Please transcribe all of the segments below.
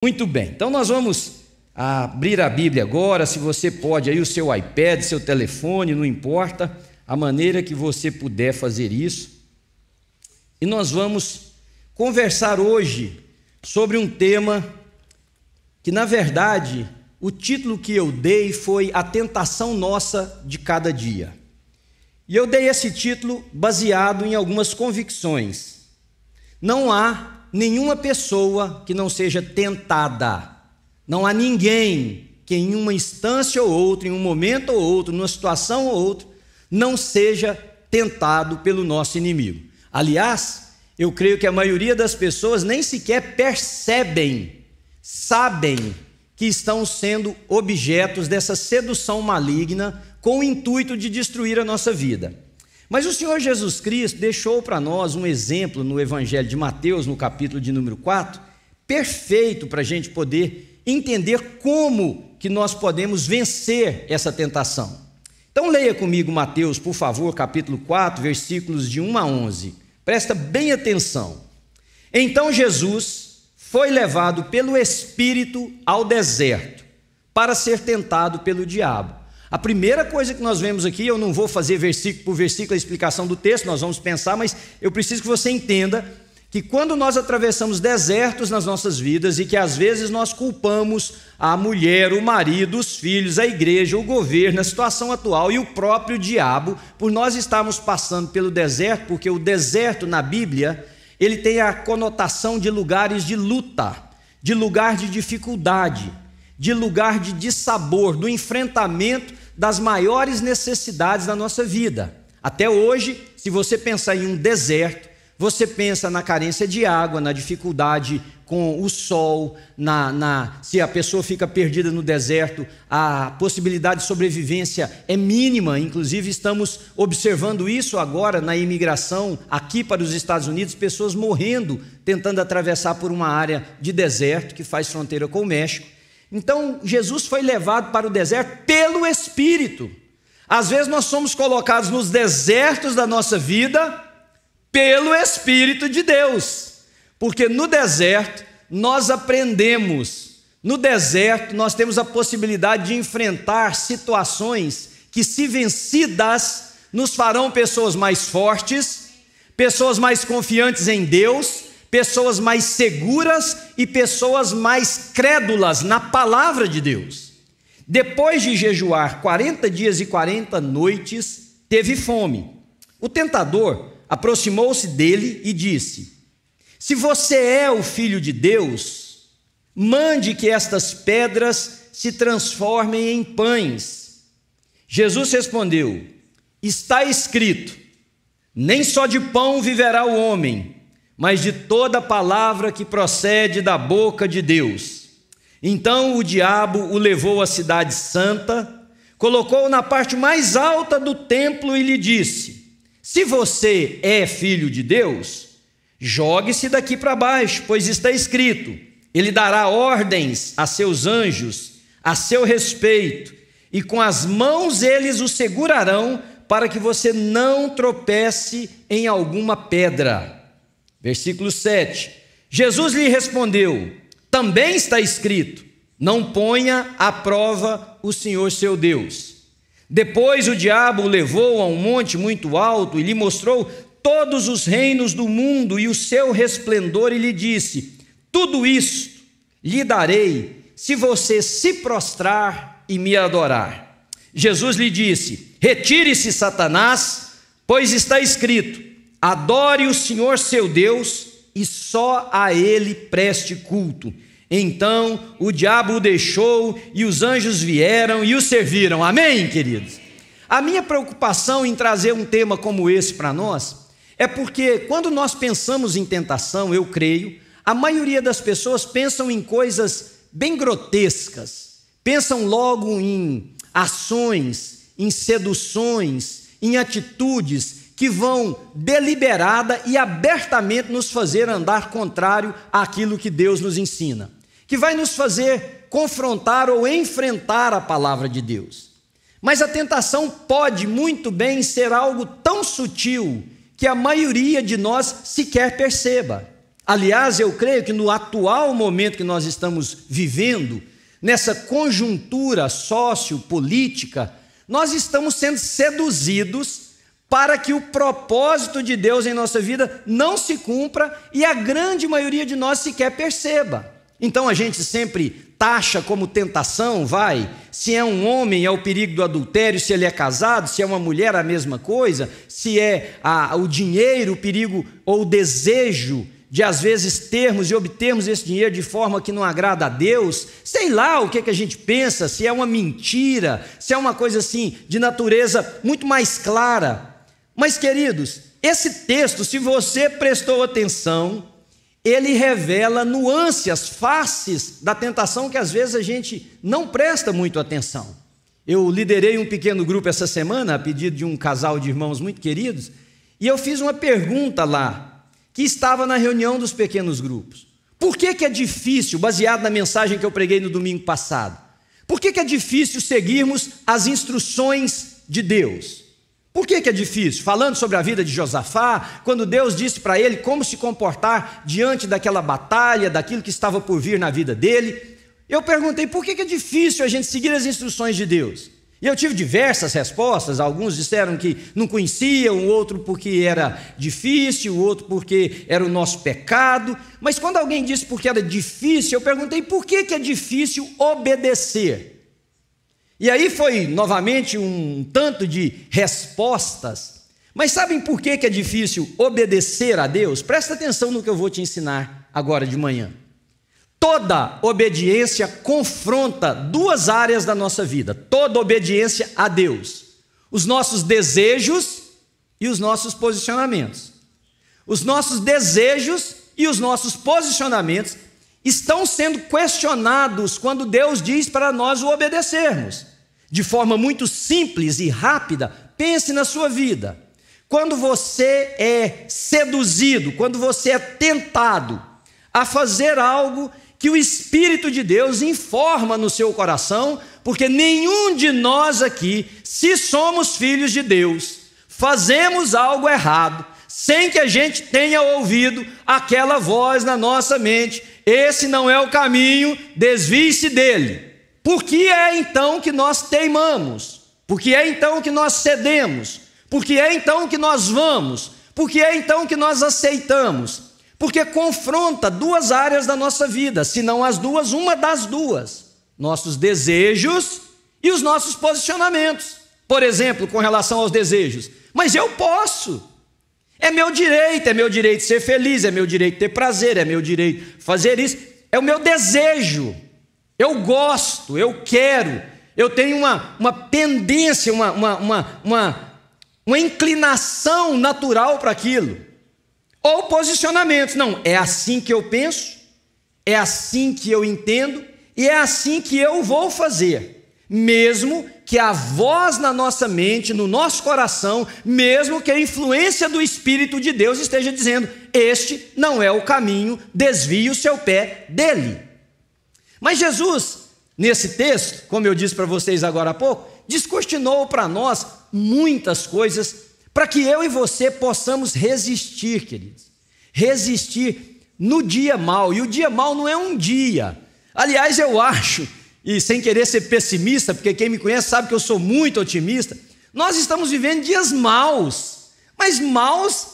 Muito bem, então nós vamos abrir a Bíblia agora. Se você pode, aí o seu iPad, seu telefone, não importa, a maneira que você puder fazer isso. E nós vamos conversar hoje sobre um tema que, na verdade, o título que eu dei foi A Tentação Nossa de Cada Dia. E eu dei esse título baseado em algumas convicções. Não há nenhuma pessoa que não seja tentada. Não há ninguém que em uma instância ou outra, em um momento ou outro, numa situação ou outra, não seja tentado pelo nosso inimigo. Aliás, eu creio que a maioria das pessoas nem sequer percebem, sabem que estão sendo objetos dessa sedução maligna com o intuito de destruir a nossa vida. Mas o Senhor Jesus Cristo deixou para nós um exemplo no Evangelho de Mateus, no capítulo de número 4, perfeito para a gente poder entender como que nós podemos vencer essa tentação. Então leia comigo Mateus, por favor, capítulo 4, versículos de 1 a 11. Presta bem atenção. Então Jesus foi levado pelo Espírito ao deserto para ser tentado pelo diabo. A primeira coisa que nós vemos aqui, eu não vou fazer versículo por versículo a explicação do texto, nós vamos pensar, mas eu preciso que você entenda que quando nós atravessamos desertos nas nossas vidas e que às vezes nós culpamos a mulher, o marido, os filhos, a igreja, o governo, a situação atual e o próprio diabo, por nós estarmos passando pelo deserto, porque o deserto na Bíblia, ele tem a conotação de lugares de luta, de lugar de dificuldade, de lugar de dissabor, do enfrentamento das maiores necessidades da nossa vida. Até hoje, se você pensar em um deserto, você pensa na carência de água, na dificuldade com o sol, se a pessoa fica perdida no deserto, a possibilidade de sobrevivência é mínima. Inclusive estamos observando isso agora na imigração aqui para os Estados Unidos, pessoas morrendo tentando atravessar por uma área de deserto que faz fronteira com o México. Então, Jesus foi levado para o deserto pelo Espírito. Às vezes nós somos colocados nos desertos da nossa vida pelo Espírito de Deus, porque no deserto nós aprendemos, no deserto nós temos a possibilidade de enfrentar situações que, se vencidas, nos farão pessoas mais fortes, pessoas mais confiantes em Deus, pessoas mais seguras e pessoas mais crédulas na palavra de Deus. Depois de jejuar 40 dias e 40 noites, teve fome. O tentador aproximou-se dele e disse: se você é o Filho de Deus, mande que estas pedras se transformem em pães. Jesus respondeu: está escrito, nem só de pão viverá o homem, mas de toda palavra que procede da boca de Deus. Então o diabo o levou à cidade santa, colocou-o na parte mais alta do templo e lhe disse: se você é filho de Deus, jogue-se daqui para baixo, pois está escrito, ele dará ordens a seus anjos a seu respeito, e com as mãos eles o segurarão, para que você não tropece em alguma pedra. Versículo 7, Jesus lhe respondeu: também está escrito, não ponha à prova o Senhor seu Deus. Depois o diabo o levou a um monte muito alto e lhe mostrou todos os reinos do mundo e o seu resplendor, e lhe disse: tudo isto lhe darei se você se prostrar e me adorar. Jesus lhe disse: retire-se, Satanás, pois está escrito, adore o Senhor seu Deus e só a ele preste culto. Então o diabo o deixou e os anjos vieram e o serviram. Amém, queridos? A minha preocupação em trazer um tema como esse para nós é porque quando nós pensamos em tentação, eu creio, a maioria das pessoas pensam em coisas bem grotescas, pensam logo em ações, em seduções, em atitudes que vão deliberada e abertamente nos fazer andar contrário àquilo que Deus nos ensina, que vai nos fazer confrontar ou enfrentar a palavra de Deus. Mas a tentação pode muito bem ser algo tão sutil que a maioria de nós sequer perceba. Aliás, eu creio que no atual momento que nós estamos vivendo, nessa conjuntura sociopolítica, nós estamos sendo seduzidos para que o propósito de Deus em nossa vida não se cumpra e a grande maioria de nós sequer perceba. Então a gente sempre taxa como tentação, se é um homem é o perigo do adultério, se ele é casado, se é uma mulher a mesma coisa, se é o dinheiro, o perigo ou o desejo de às vezes termos e obtermos esse dinheiro de forma que não agrada a Deus, sei lá o que a gente pensa, se é uma mentira, se é uma coisa assim de natureza muito mais clara. Mas, queridos, esse texto, se você prestou atenção, ele revela nuances, faces da tentação que às vezes a gente não presta muito atenção. Eu liderei um pequeno grupo essa semana, a pedido de um casal de irmãos muito queridos, e eu fiz uma pergunta lá, que estava na reunião dos pequenos grupos. Por que é difícil, baseado na mensagem que eu preguei no domingo passado, por que é difícil seguirmos as instruções de Deus? Por que é difícil? Falando sobre a vida de Josafá, quando Deus disse para ele como se comportar diante daquela batalha, daquilo que estava por vir na vida dele, eu perguntei por que é difícil a gente seguir as instruções de Deus. E eu tive diversas respostas, alguns disseram que não conheciam, o outro porque era difícil, o outro porque era o nosso pecado, mas quando alguém disse porque era difícil, eu perguntei por que é difícil obedecer. E aí foi novamente um tanto de respostas, mas sabem por que é difícil obedecer a Deus? Presta atenção no que eu vou te ensinar agora de manhã. Toda obediência confronta duas áreas da nossa vida, toda obediência a Deus, os nossos desejos e os nossos posicionamentos. Os nossos desejos e os nossos posicionamentos estão sendo questionados quando Deus diz para nós o obedecermos. De forma muito simples e rápida, pense na sua vida. Quando você é seduzido, quando você é tentado a fazer algo que o Espírito de Deus informa no seu coração, porque nenhum de nós aqui, se somos filhos de Deus, fazemos algo errado, sem que a gente tenha ouvido aquela voz na nossa mente: esse não é o caminho, desvie-se dele. Por que é então que nós teimamos? Por que é então que nós cedemos? Por que é então que nós vamos? Por que é então que nós aceitamos? Porque confronta duas áreas da nossa vida, se não as duas, uma das duas: nossos desejos e os nossos posicionamentos. Por exemplo, com relação aos desejos: mas eu posso, é meu direito ser feliz, é meu direito ter prazer, é meu direito fazer isso, é o meu desejo. Eu gosto, eu quero, eu tenho uma pendência, uma inclinação natural para aquilo. Ou posicionamentos: não, é assim que eu penso, é assim que eu entendo e é assim que eu vou fazer. Mesmo que a voz na nossa mente, no nosso coração, mesmo que a influência do Espírito de Deus esteja dizendo: este não é o caminho, desvie o seu pé dele. Mas Jesus, nesse texto, como eu disse para vocês agora há pouco, descortinou para nós muitas coisas para que eu e você possamos resistir, queridos. Resistir no dia mau. E o dia mau não é um dia. Aliás, eu acho, e sem querer ser pessimista, porque quem me conhece sabe que eu sou muito otimista, nós estamos vivendo dias maus, mas maus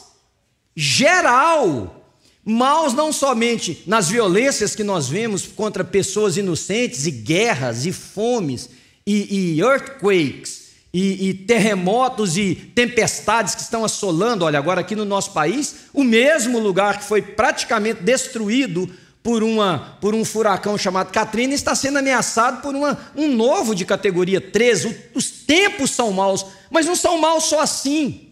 geral. Maus não somente nas violências que nós vemos contra pessoas inocentes, e guerras, e fomes, e earthquakes, e terremotos e tempestades que estão assolando. Olha, agora aqui no nosso país, o mesmo lugar que foi praticamente destruído por um furacão chamado Katrina está sendo ameaçado por um novo de categoria 3. Os tempos são maus, mas não são maus só assim.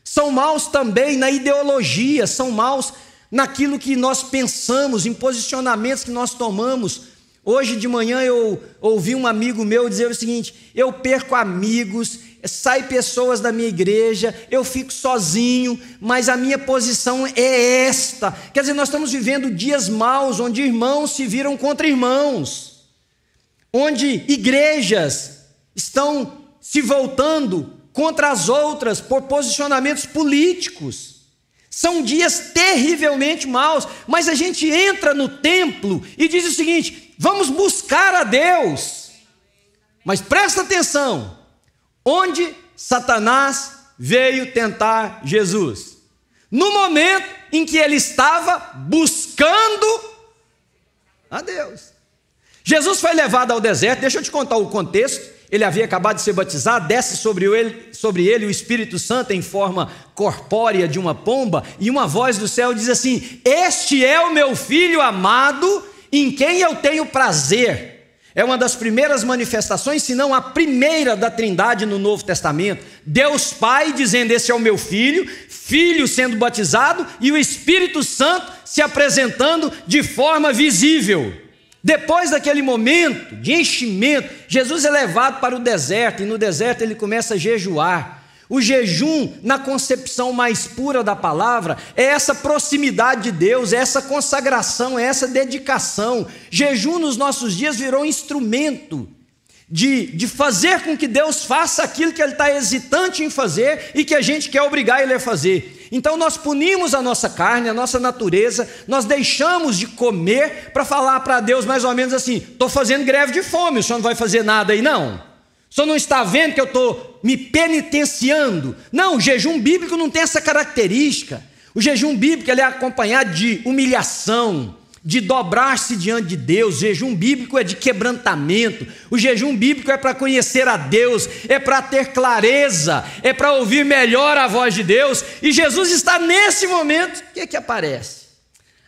São maus também na ideologia, são maus naquilo que nós pensamos, em posicionamentos que nós tomamos. Hoje de manhã eu ouvi um amigo meu dizer o seguinte: eu perco amigos, sai pessoas da minha igreja, eu fico sozinho, mas a minha posição é esta. Quer dizer, nós estamos vivendo dias maus, onde irmãos se viram contra irmãos, onde igrejas estão se voltando contra as outras por posicionamentos políticos. São dias terrivelmente maus, mas a gente entra no templo e diz o seguinte: vamos buscar a Deus. Mas presta atenção, onde Satanás veio tentar Jesus? No momento em que ele estava buscando a Deus. Jesus foi levado ao deserto, deixa eu te contar o contexto. Ele havia acabado de ser batizado, desce sobre ele o Espírito Santo em forma corpórea de uma pomba, e uma voz do céu diz assim: este é o meu filho amado, em quem eu tenho prazer. É uma das primeiras manifestações, se não a primeira da Trindade no Novo Testamento. Deus Pai dizendo: esse é o meu filho, filho sendo batizado, e o Espírito Santo se apresentando de forma visível. Depois daquele momento de enchimento, Jesus é levado para o deserto, e no deserto ele começa a jejuar. O jejum, na concepção mais pura da palavra, é essa proximidade de Deus, é essa consagração, é essa dedicação. Jejum nos nossos dias virou um instrumento de fazer com que Deus faça aquilo que Ele está hesitante em fazer e que a gente quer obrigar Ele a fazer. Então nós punimos a nossa carne, a nossa natureza, nós deixamos de comer para falar para Deus mais ou menos assim: estou fazendo greve de fome, o senhor não vai fazer nada aí não? O senhor não está vendo que eu estou me penitenciando? Não, o jejum bíblico não tem essa característica. O jejum bíblico ele é acompanhado de humilhação, de dobrar-se diante de Deus. O jejum bíblico é de quebrantamento. O jejum bíblico é para conhecer a Deus, é para ter clareza, é para ouvir melhor a voz de Deus. E Jesus está nesse momento. O que aparece?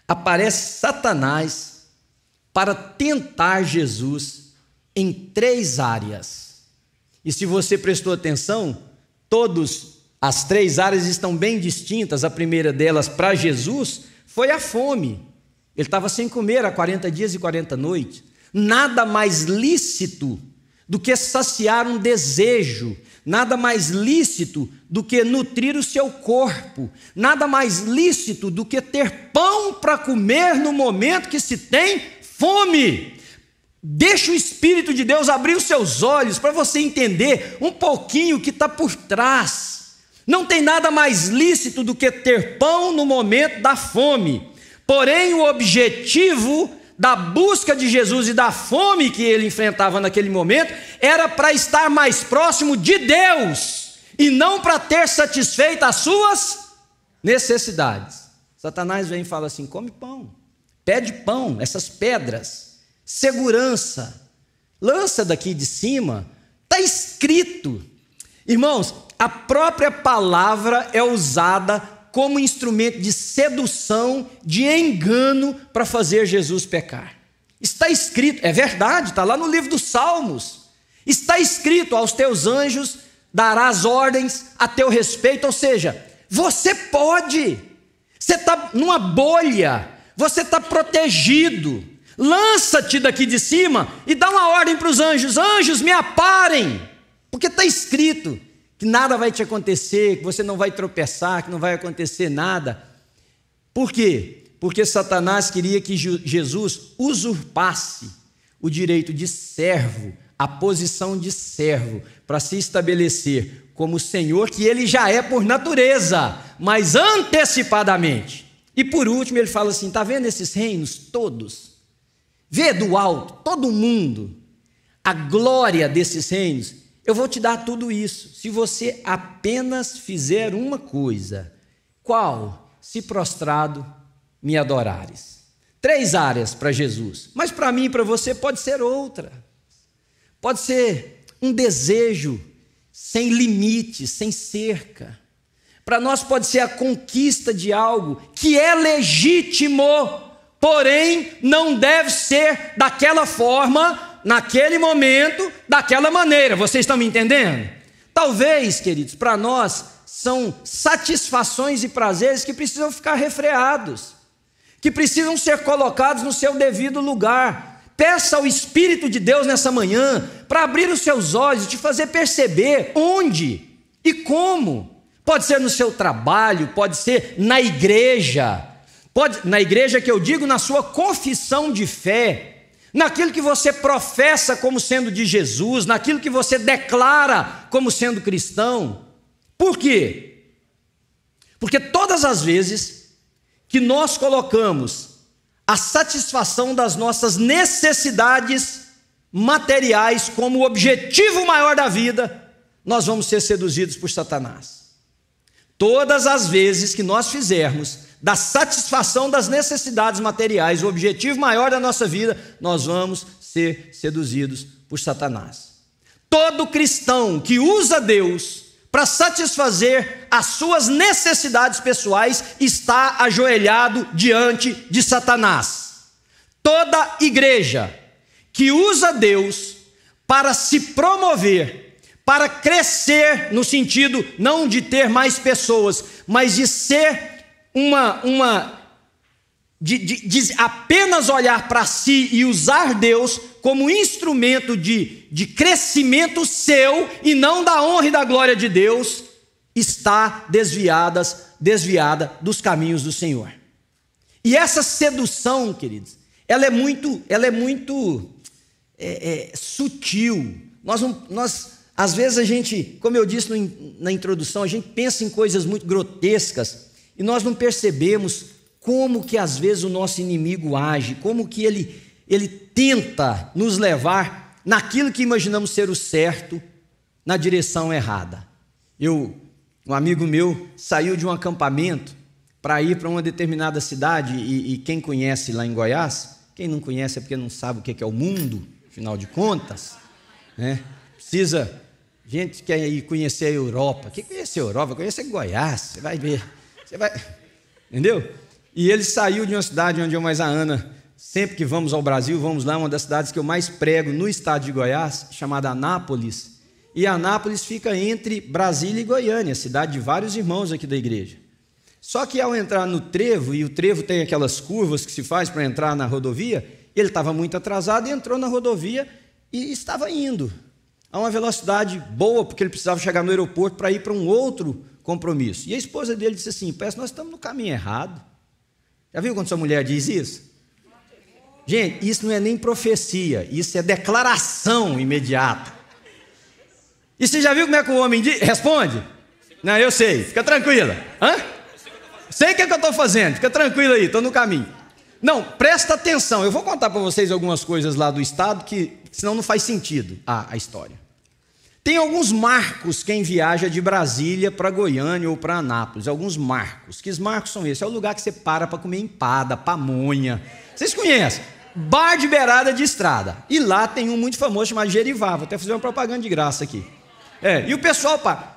Aparece Satanás para tentar Jesus em 3 áreas. E se você prestou atenção, as 3 áreas estão bem distintas. A primeira delas para Jesus foi a fome. Ele estava sem comer há 40 dias e 40 noites. Nada mais lícito do que saciar um desejo, nada mais lícito do que nutrir o seu corpo, nada mais lícito do que ter pão para comer no momento que se tem fome. Deixa o Espírito de Deus abrir os seus olhos para você entender um pouquinho o que está por trás. Não tem nada mais lícito do que ter pão no momento da fome. Porém, o objetivo da busca de Jesus e da fome que ele enfrentava naquele momento era para estar mais próximo de Deus e não para ter satisfeito as suas necessidades. Satanás vem e fala assim: come pão, pede pão, essas pedras, segurança, lança daqui de cima, está escrito. Irmãos, a própria palavra é usada como instrumento de sedução, de engano para fazer Jesus pecar. Está escrito, é verdade, está lá no livro dos Salmos. Está escrito: aos teus anjos darás ordens a teu respeito. Ou seja, você pode, você está numa bolha, você está protegido. Lança-te daqui de cima e dá uma ordem para os anjos: anjos, me aparem, porque está escrito que nada vai te acontecer, que você não vai tropeçar, que não vai acontecer nada. Por quê? Porque Satanás queria que Jesus usurpasse o direito de servo, a posição de servo, para se estabelecer como Senhor, que ele já é por natureza, mas antecipadamente. E por último ele fala assim: está vendo esses reinos todos? Vê do alto, todo mundo, a glória desses reinos. Eu vou te dar tudo isso, se você apenas fizer uma coisa. Qual? Se prostrado me adorares. 3 áreas para Jesus, mas para mim e para você pode ser outra. Pode ser um desejo sem limite, sem cerca. Para nós pode ser a conquista de algo que é legítimo, porém não deve ser daquela forma, naquele momento, daquela maneira. Vocês estão me entendendo? Talvez, queridos, para nós são satisfações e prazeres que precisam ficar refreados, que precisam ser colocados no seu devido lugar. Peça ao Espírito de Deus nessa manhã para abrir os seus olhos e te fazer perceber onde e como. Pode ser no seu trabalho, pode ser na igreja, na igreja que eu digo, na sua confissão de fé, naquilo que você professa como sendo de Jesus, naquilo que você declara como sendo cristão. Por quê? Porque todas as vezes que nós colocamos a satisfação das nossas necessidades materiais como o objetivo maior da vida, nós vamos ser seduzidos por Satanás. Todas as vezes que nós fizermos da satisfação das necessidades materiais o objetivo maior da nossa vida, nós vamos ser seduzidos por Satanás. Todo cristão que usa Deus para satisfazer as suas necessidades pessoais está ajoelhado diante de Satanás. Toda igreja que usa Deus para se promover, para crescer no sentido não de ter mais pessoas, mas de ser de apenas olhar para si e usar Deus como instrumento de crescimento seu e não da honra e da glória de Deus, está desviada dos caminhos do Senhor. E essa sedução, queridos, ela é muito sutil. Às vezes a gente, como eu disse na introdução, a gente pensa em coisas muito grotescas e nós não percebemos como que às vezes o nosso inimigo age, como que ele tenta nos levar naquilo que imaginamos ser o certo, na direção errada. Um amigo meu saiu de um acampamento para ir para uma determinada cidade, e quem conhece lá em Goiás, quem não conhece é porque não sabe o que é o mundo, afinal de contas, né? Gente quer ir conhecer a Europa. Quem conhece a Europa, conhece Goiás, você vai ver, entendeu? E ele saiu de uma cidade onde eu mais a Ana, sempre que vamos ao Brasil, vamos lá, uma das cidades que eu mais prego no estado de Goiás, chamada Anápolis. E Anápolis fica entre Brasília e Goiânia, cidade de vários irmãos aqui da igreja. Só que ao entrar no trevo, e o trevo tem aquelas curvas que se faz para entrar na rodovia, ele estava muito atrasado e entrou na rodovia e estava indo a uma velocidade boa, porque ele precisava chegar no aeroporto para ir para um outro compromisso. E a esposa dele disse assim: parece que nós estamos no caminho errado. Já viu quando sua mulher diz isso? Gente, isso não é nem profecia, isso é declaração imediata. E você já viu como é que o homem responde? Não, eu sei, fica tranquila. Sei o que é que eu estou fazendo, fica tranquila aí, estou no caminho. Não, presta atenção, eu vou contar para vocês algumas coisas lá do estado, que senão não faz sentido a história. Tem alguns marcos quem viaja de Brasília para Goiânia ou para Anápolis, alguns marcos. Que marcos são esses? É o lugar que você para comer empada, pamonha. Vocês conhecem? Bar de beirada de estrada. E lá tem um muito famoso chamado Gerivá. Vou até fazer uma propaganda de graça aqui. E o pessoal para.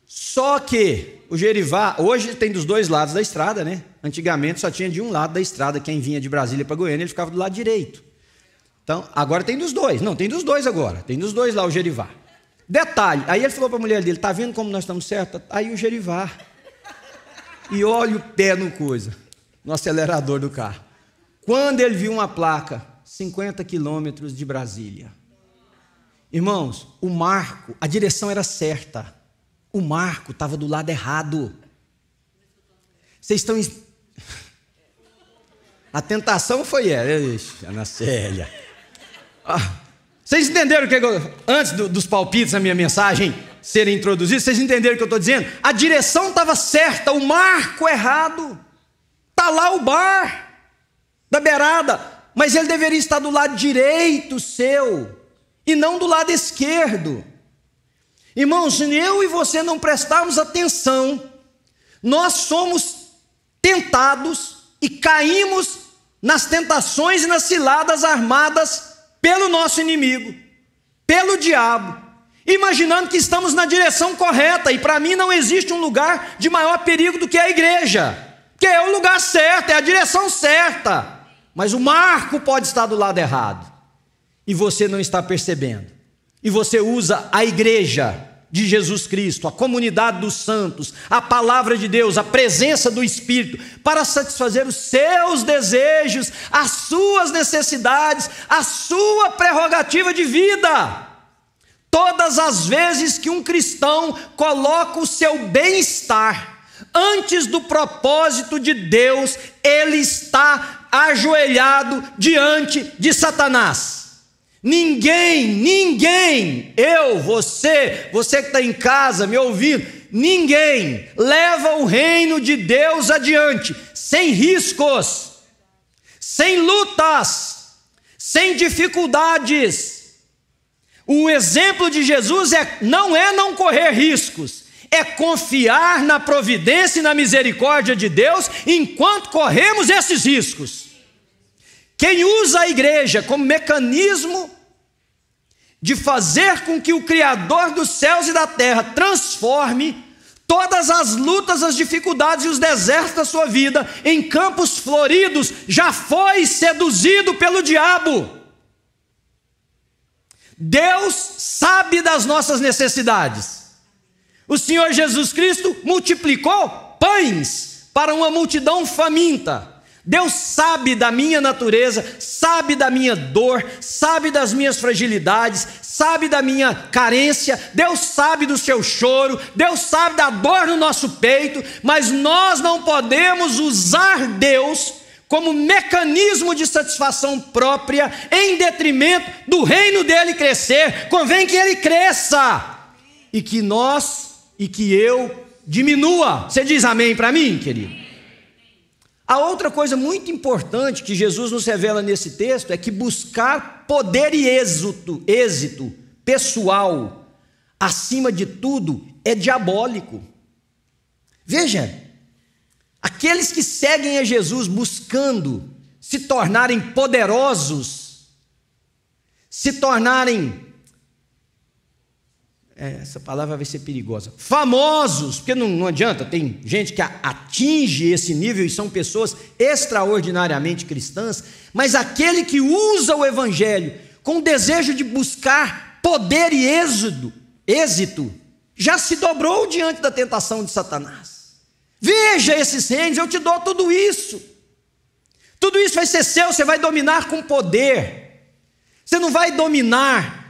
Só que o Gerivá, hoje tem dos dois lados da estrada, né? Antigamente só tinha de um lado da estrada. Quem vinha de Brasília para Goiânia, ele ficava do lado direito. Então, agora tem dos dois. Não, tem dos dois agora. Tem dos dois lá o Gerivá. Detalhe, aí ele falou para a mulher dele: está vendo como nós estamos certos? Aí o Gerivá. E olha o pé no acelerador do carro. Quando ele viu uma placa, 50 quilômetros de Brasília. Irmãos, o marco, a direção era certa. O marco estava do lado errado. Vocês estão... A tentação foi ela. Ixi, Ana Célia. Vocês entenderam o que antes dos palpites na minha mensagem serem introduzidos, vocês entenderam o que eu estou dizendo? A direção estava certa, o marco errado. Está lá o bar da beirada, mas ele deveria estar do lado direito seu e não do lado esquerdo. Irmãos, se eu e você não prestarmos atenção, nós somos tentados e caímos nas tentações e nas ciladas armadas pelo nosso inimigo, pelo diabo, imaginando que estamos na direção correta. E para mim não existe um lugar de maior perigo do que a igreja, que é o lugar certo, é a direção certa, mas o marco pode estar do lado errado e você não está percebendo, e você usa a igreja de Jesus Cristo, a comunidade dos santos, a palavra de Deus, a presença do Espírito, para satisfazer os seus desejos, as suas necessidades, a sua prerrogativa de vida. Todas as vezes que um cristão coloca o seu bem-estar antes do propósito de Deus, ele está ajoelhado diante de Satanás. Ninguém, você que está em casa me ouvindo, ninguém leva o reino de Deus adiante sem riscos, sem lutas, sem dificuldades. O exemplo de Jesus não é não correr riscos, é confiar na providência e na misericórdia de Deus enquanto corremos esses riscos. Quem usa a igreja como mecanismo de fazer com que o Criador dos céus e da terra transforme todas as lutas, as dificuldades e os desertos da sua vida em campos floridos, já foi seduzido pelo diabo. Deus sabe das nossas necessidades. O Senhor Jesus Cristo multiplicou pães para uma multidão faminta. Deus sabe da minha natureza, sabe da minha dor, sabe das minhas fragilidades, sabe da minha carência, Deus sabe do seu choro, Deus sabe da dor no nosso peito, mas nós não podemos usar Deus como mecanismo de satisfação própria em detrimento do reino dele crescer. Convém que ele cresça e que eu diminua. Você diz amém para mim, querido? A outra coisa muito importante que Jesus nos revela nesse texto é que buscar poder e êxito pessoal, acima de tudo, é diabólico. Veja, aqueles que seguem a Jesus buscando se tornarem poderosos, se tornarem, essa palavra vai ser perigosa, famosos, porque não adianta, tem gente que atinge esse nível e são pessoas extraordinariamente cristãs, mas aquele que usa o evangelho com o desejo de buscar poder e êxito, já se dobrou diante da tentação de Satanás. Veja esses reinos, eu te dou tudo isso vai ser seu, você vai dominar com poder, você não vai dominar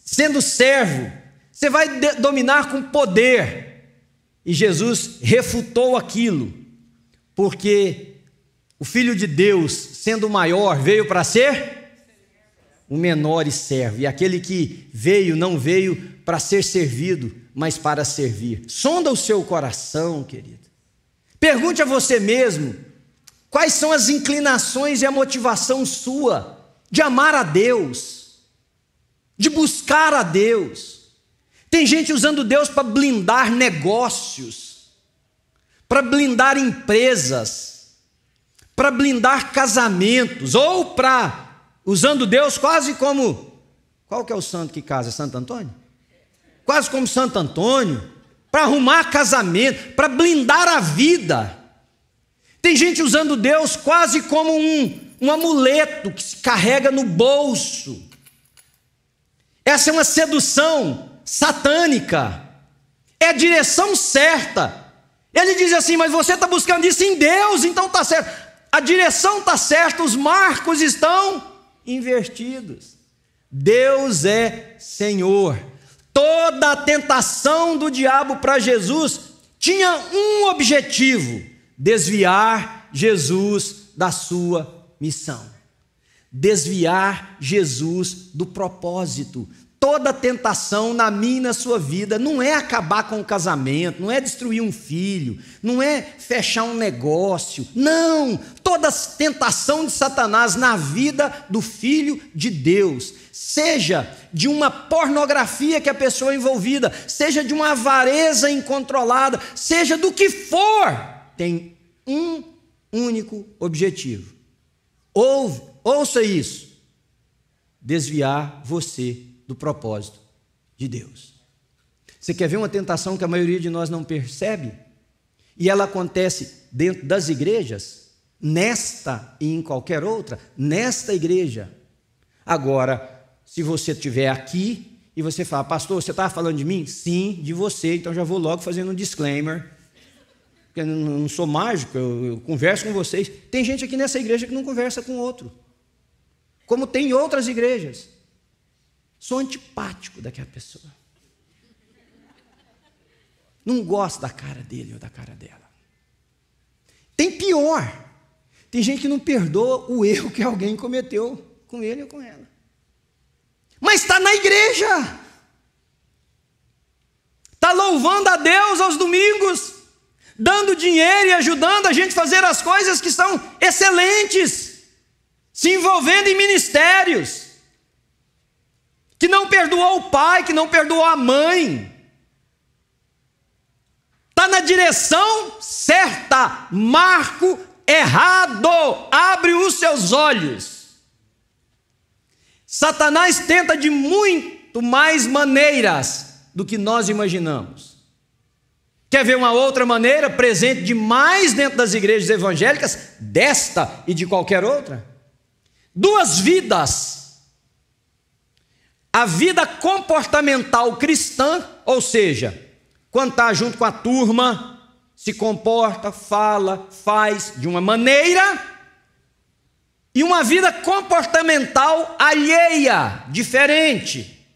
sendo servo, você vai dominar com poder. E Jesus refutou aquilo, porque o Filho de Deus, sendo o maior, veio para ser o menor e servo, e aquele que veio, não veio para ser servido, mas para servir. Sonda o seu coração, querido, pergunte a você mesmo, quais são as inclinações e a motivação sua de amar a Deus, de buscar a Deus. Tem gente usando Deus para blindar negócios, para blindar empresas, para blindar casamentos, ou usando Deus quase como, qual que é o santo que casa? Santo Antônio? Quase como Santo Antônio, para arrumar casamento, para blindar a vida. Tem gente usando Deus quase como um amuleto que se carrega no bolso. Essa é uma sedução satânica, é a direção certa. Ele diz assim, mas você está buscando isso em Deus, então está certo. A direção está certa, os marcos estão invertidos. Deus é Senhor. Toda a tentação do diabo para Jesus tinha um objetivo: desviar Jesus da sua missão, desviar Jesus do propósito. Toda tentação na minha e na sua vida não é acabar com o casamento, não é destruir um filho, não é fechar um negócio, não. Toda tentação de Satanás na vida do Filho de Deus, seja de uma pornografia que a pessoa é envolvida, seja de uma avareza incontrolada, seja do que for, tem um único objetivo. Ouça isso: desviar você do propósito de Deus. Você quer ver uma tentação que a maioria de nós não percebe? E ela acontece dentro das igrejas, nesta e em qualquer outra, nesta igreja. Agora, se você estiver aqui e você fala, pastor, você estava falando de mim? Sim, de você, então já vou logo fazendo um disclaimer, porque eu não sou mágico, eu converso com vocês. Tem gente aqui nessa igreja que não conversa com outro, como tem em outras igrejas. Sou antipático daquela pessoa, não gosto da cara dele ou da cara dela. Tem pior, tem gente que não perdoa o erro que alguém cometeu com ele ou com ela, mas está na igreja. está louvando a Deus aos domingos, dando dinheiro e ajudando a gente a fazer as coisas que são excelentes, se envolvendo em ministérios, que não perdoou o pai, que não perdoou a mãe. Está na direção certa, marco errado, abre os seus olhos. Satanás tenta de muito mais maneiras do que nós imaginamos. Quer ver uma outra maneira presente demais dentro das igrejas evangélicas, desta e de qualquer outra? Duas vidas. A vida comportamental cristã, ou seja, quando está junto com a turma, se comporta, fala, faz de uma maneira, e uma vida comportamental alheia, diferente,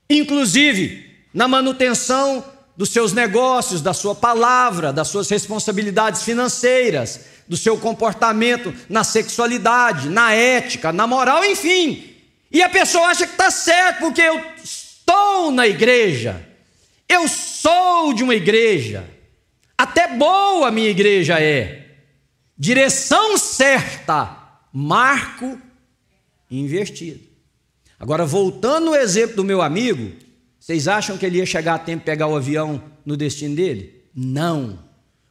inclusive na manutenção dos seus negócios, da sua palavra, das suas responsabilidades financeiras, do seu comportamento na sexualidade, na ética, na moral, enfim. E a pessoa acha que está certo, porque eu estou na igreja, eu sou de uma igreja, até boa a minha igreja é, direção certa, marco invertido. Agora, voltando no exemplo do meu amigo, vocês acham que ele ia chegar a tempo de pegar o avião no destino dele? Não,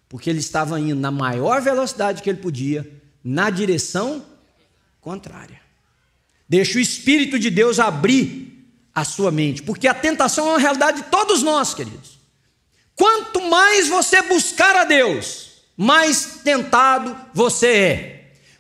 porque ele estava indo na maior velocidade que ele podia, na direção contrária. Deixa o Espírito de Deus abrir a sua mente, porque a tentação é uma realidade de todos nós, queridos. Quanto mais você buscar a Deus, mais tentado você é.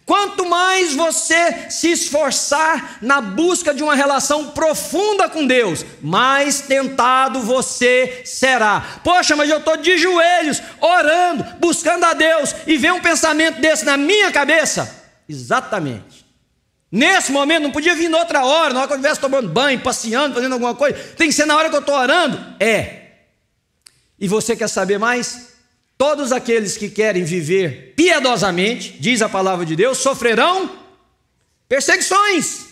Quanto mais você se esforçar na busca de uma relação profunda com Deus, mais tentado você será. Poxa, mas eu estou de joelhos, orando, buscando a Deus, e vem um pensamento desse na minha cabeça? Exatamente. Nesse momento, não podia vir noutra hora, na hora que eu estivesse tomando banho, passeando, fazendo alguma coisa. Tem que ser na hora que eu estou orando? É. E você quer saber mais? Todos aqueles que querem viver piedosamente, diz a palavra de Deus, sofrerão perseguições.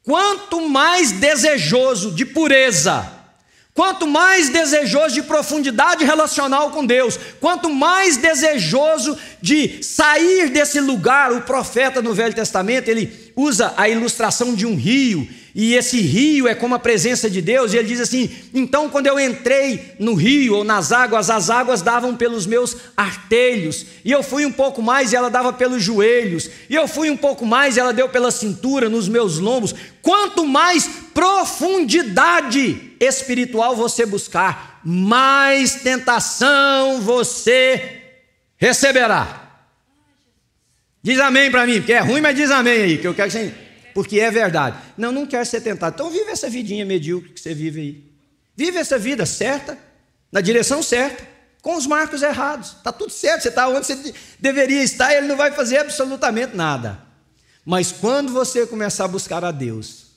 Quanto mais desejoso de pureza, quanto mais desejoso de profundidade relacional com Deus, quanto mais desejoso de sair desse lugar, o profeta no Velho Testamento, ele usa a ilustração de um rio, e esse rio é como a presença de Deus, e ele diz assim: então quando eu entrei no rio ou nas águas, as águas davam pelos meus artelhos, e eu fui um pouco mais e ela dava pelos joelhos, e eu fui um pouco mais e ela deu pela cintura, nos meus lombos. Quanto mais profundidade espiritual você buscar, mais tentação você receberá. Diz amém para mim, porque é ruim, mas diz amém aí, que eu quero que você... Porque é verdade. Não quero ser tentado. Então vive essa vidinha medíocre que você vive aí. Vive essa vida certa, na direção certa, com os marcos errados. Está tudo certo, você está onde você deveria estar, e ele não vai fazer absolutamente nada. Mas quando você começar a buscar a Deus,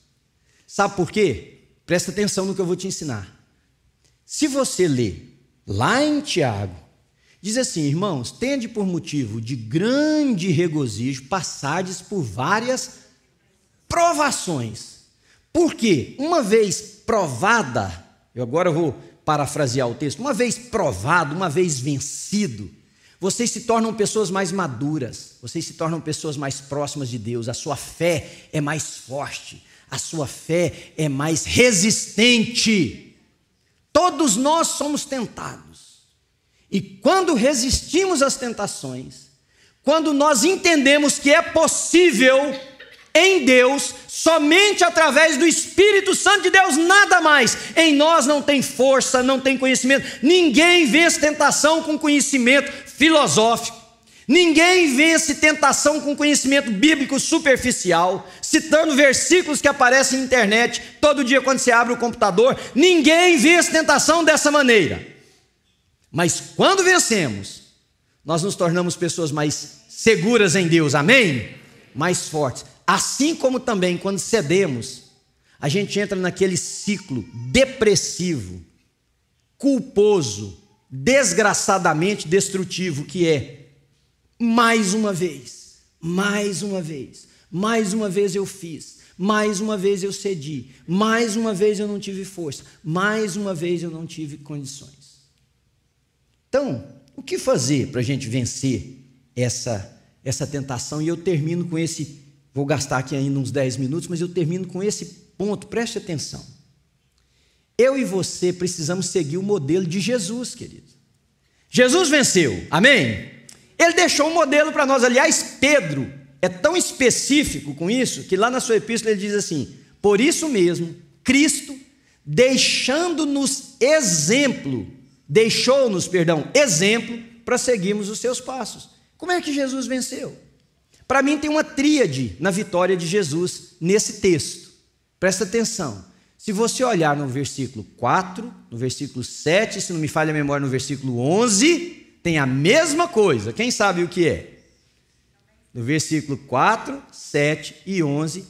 sabe por quê? Presta atenção no que eu vou te ensinar. Se você ler lá em Tiago, diz assim: irmãos, tende por motivo de grande regozijo passardes por várias provações. Por quê? Uma vez provada, eu agora vou parafrasear o texto, uma vez provado, uma vez vencido, vocês se tornam pessoas mais maduras, vocês se tornam pessoas mais próximas de Deus, a sua fé é mais forte, a sua fé é mais resistente. Todos nós somos tentados, e quando resistimos às tentações, quando nós entendemos que é possível em Deus, somente através do Espírito Santo de Deus, nada mais. Em nós não tem força, não tem conhecimento. Ninguém vence tentação com conhecimento filosófico. Ninguém vence tentação com conhecimento bíblico superficial, citando versículos que aparecem na internet todo dia quando você abre o computador. Ninguém vence tentação dessa maneira. Mas quando vencemos, nós nos tornamos pessoas mais seguras em Deus, amém? Mais fortes. Assim como também quando cedemos, a gente entra naquele ciclo depressivo, culposo, desgraçadamente destrutivo, que é mais uma vez eu fiz, mais uma vez eu cedi, mais uma vez eu não tive força, mais uma vez eu não tive condições. Então, o que fazer para a gente vencer essa tentação? E eu termino com esse, vou gastar aqui ainda uns 10 minutos, mas eu termino com esse ponto, preste atenção. Eu e você precisamos seguir o modelo de Jesus, querido. Jesus venceu, amém? Ele deixou um modelo para nós. Aliás, Pedro é tão específico com isso, que lá na sua epístola ele diz assim: por isso mesmo, Cristo, deixou-nos exemplo para seguirmos os seus passos. Como é que Jesus venceu? Para mim tem uma tríade na vitória de Jesus nesse texto. Presta atenção. Se você olhar no versículo 4, no versículo 7, se não me falha a memória, no versículo 11, tem a mesma coisa. Quem sabe o que é? No versículo 4, 7 e 11,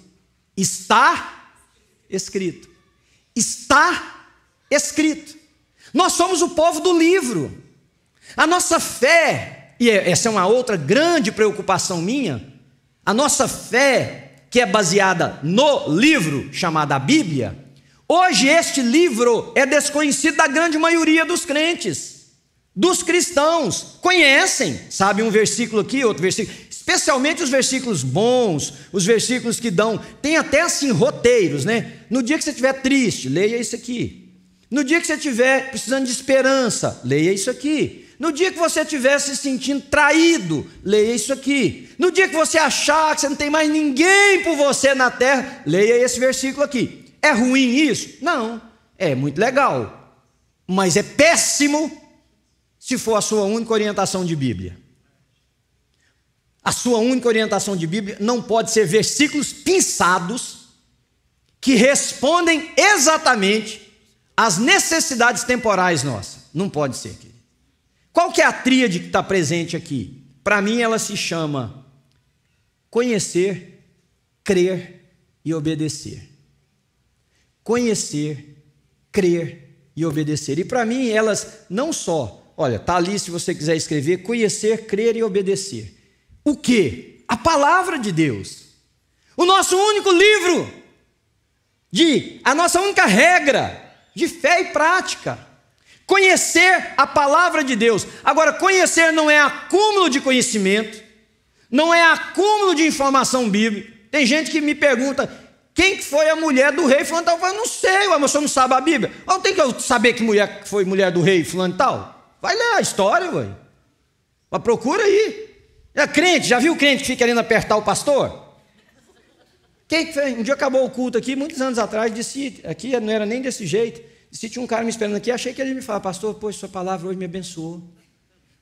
está escrito. Está escrito. Nós somos o povo do livro. A nossa fé, e essa é uma outra grande preocupação minha, a nossa fé, que é baseada no livro chamado a Bíblia, hoje este livro é desconhecido da grande maioria dos crentes, dos cristãos. Conhecem, sabe um versículo aqui, outro versículo, especialmente os versículos bons, os versículos que dão, tem até assim roteiros, né? No dia que você estiver triste, leia isso aqui. No dia que você estiver precisando de esperança, leia isso aqui. No dia que você estiver se sentindo traído, leia isso aqui. No dia que você achar que você não tem mais ninguém por você na terra, leia esse versículo aqui. É ruim isso? Não, é muito legal, mas é péssimo se for a sua única orientação de Bíblia. A sua única orientação de Bíblia não pode ser versículos pinçados que respondem exatamente às necessidades temporais nossas. Não pode ser, querido. Qual que é a tríade que está presente aqui? Para mim ela se chama conhecer, crer e obedecer. Conhecer, crer e obedecer. E para mim elas não só, olha, está ali se você quiser escrever, conhecer, crer e obedecer. O quê? A palavra de Deus. O nosso único livro, a nossa única regra de fé e prática. Conhecer a palavra de Deus. Agora, conhecer não é acúmulo de conhecimento, não é acúmulo de informação bíblica. Tem gente que me pergunta, quem foi a mulher do rei fulano tal? Eu não sei, mas você não sabe a Bíblia. Não tem que eu saber que mulher foi mulher do rei fulano tal? Vai ler a história, ué. Mas procura aí. É crente, já viu o crente que fica querendo apertar o pastor? Quem que fez? Um dia acabou o culto aqui, muitos anos atrás, disse, aqui não era nem desse jeito, disse, tinha um cara me esperando aqui, achei que ele me falava, pastor, pois sua palavra hoje me abençoou.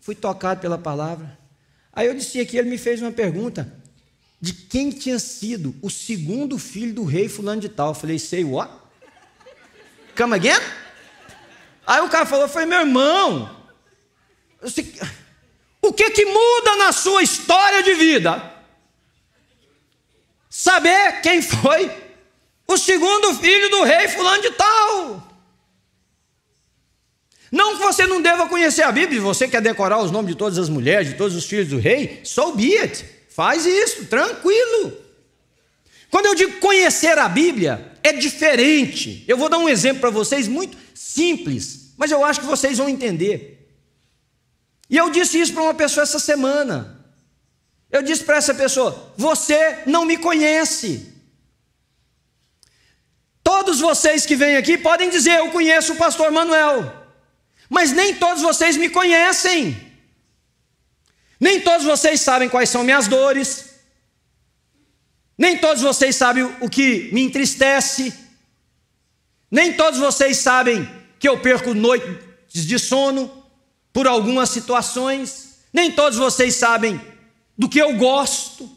Fui tocado pela palavra. Aí eu disse aqui, ele me fez uma pergunta, de quem tinha sido o segundo filho do rei fulano de tal. Eu falei, say what? Come again? Aí o cara falou, foi meu irmão. O que muda na sua história de vida? Saber quem foi o segundo filho do rei fulano de tal. Não que você não deva conhecer a Bíblia, se você quer decorar os nomes de todas as mulheres, de todos os filhos do rei, so be it, faz isso, tranquilo. Quando eu digo conhecer a Bíblia, é diferente. Eu vou dar um exemplo para vocês muito simples, mas eu acho que vocês vão entender. E eu disse isso para uma pessoa essa semana. Eu disse para essa pessoa, você não me conhece. Todos vocês que vêm aqui podem dizer, eu conheço o pastor Manuel, mas nem todos vocês me conhecem. Nem todos vocês sabem quais são minhas dores. Nem todos vocês sabem o que me entristece. Nem todos vocês sabem que eu perco noites de sono por algumas situações. Nem todos vocês sabem do que eu gosto.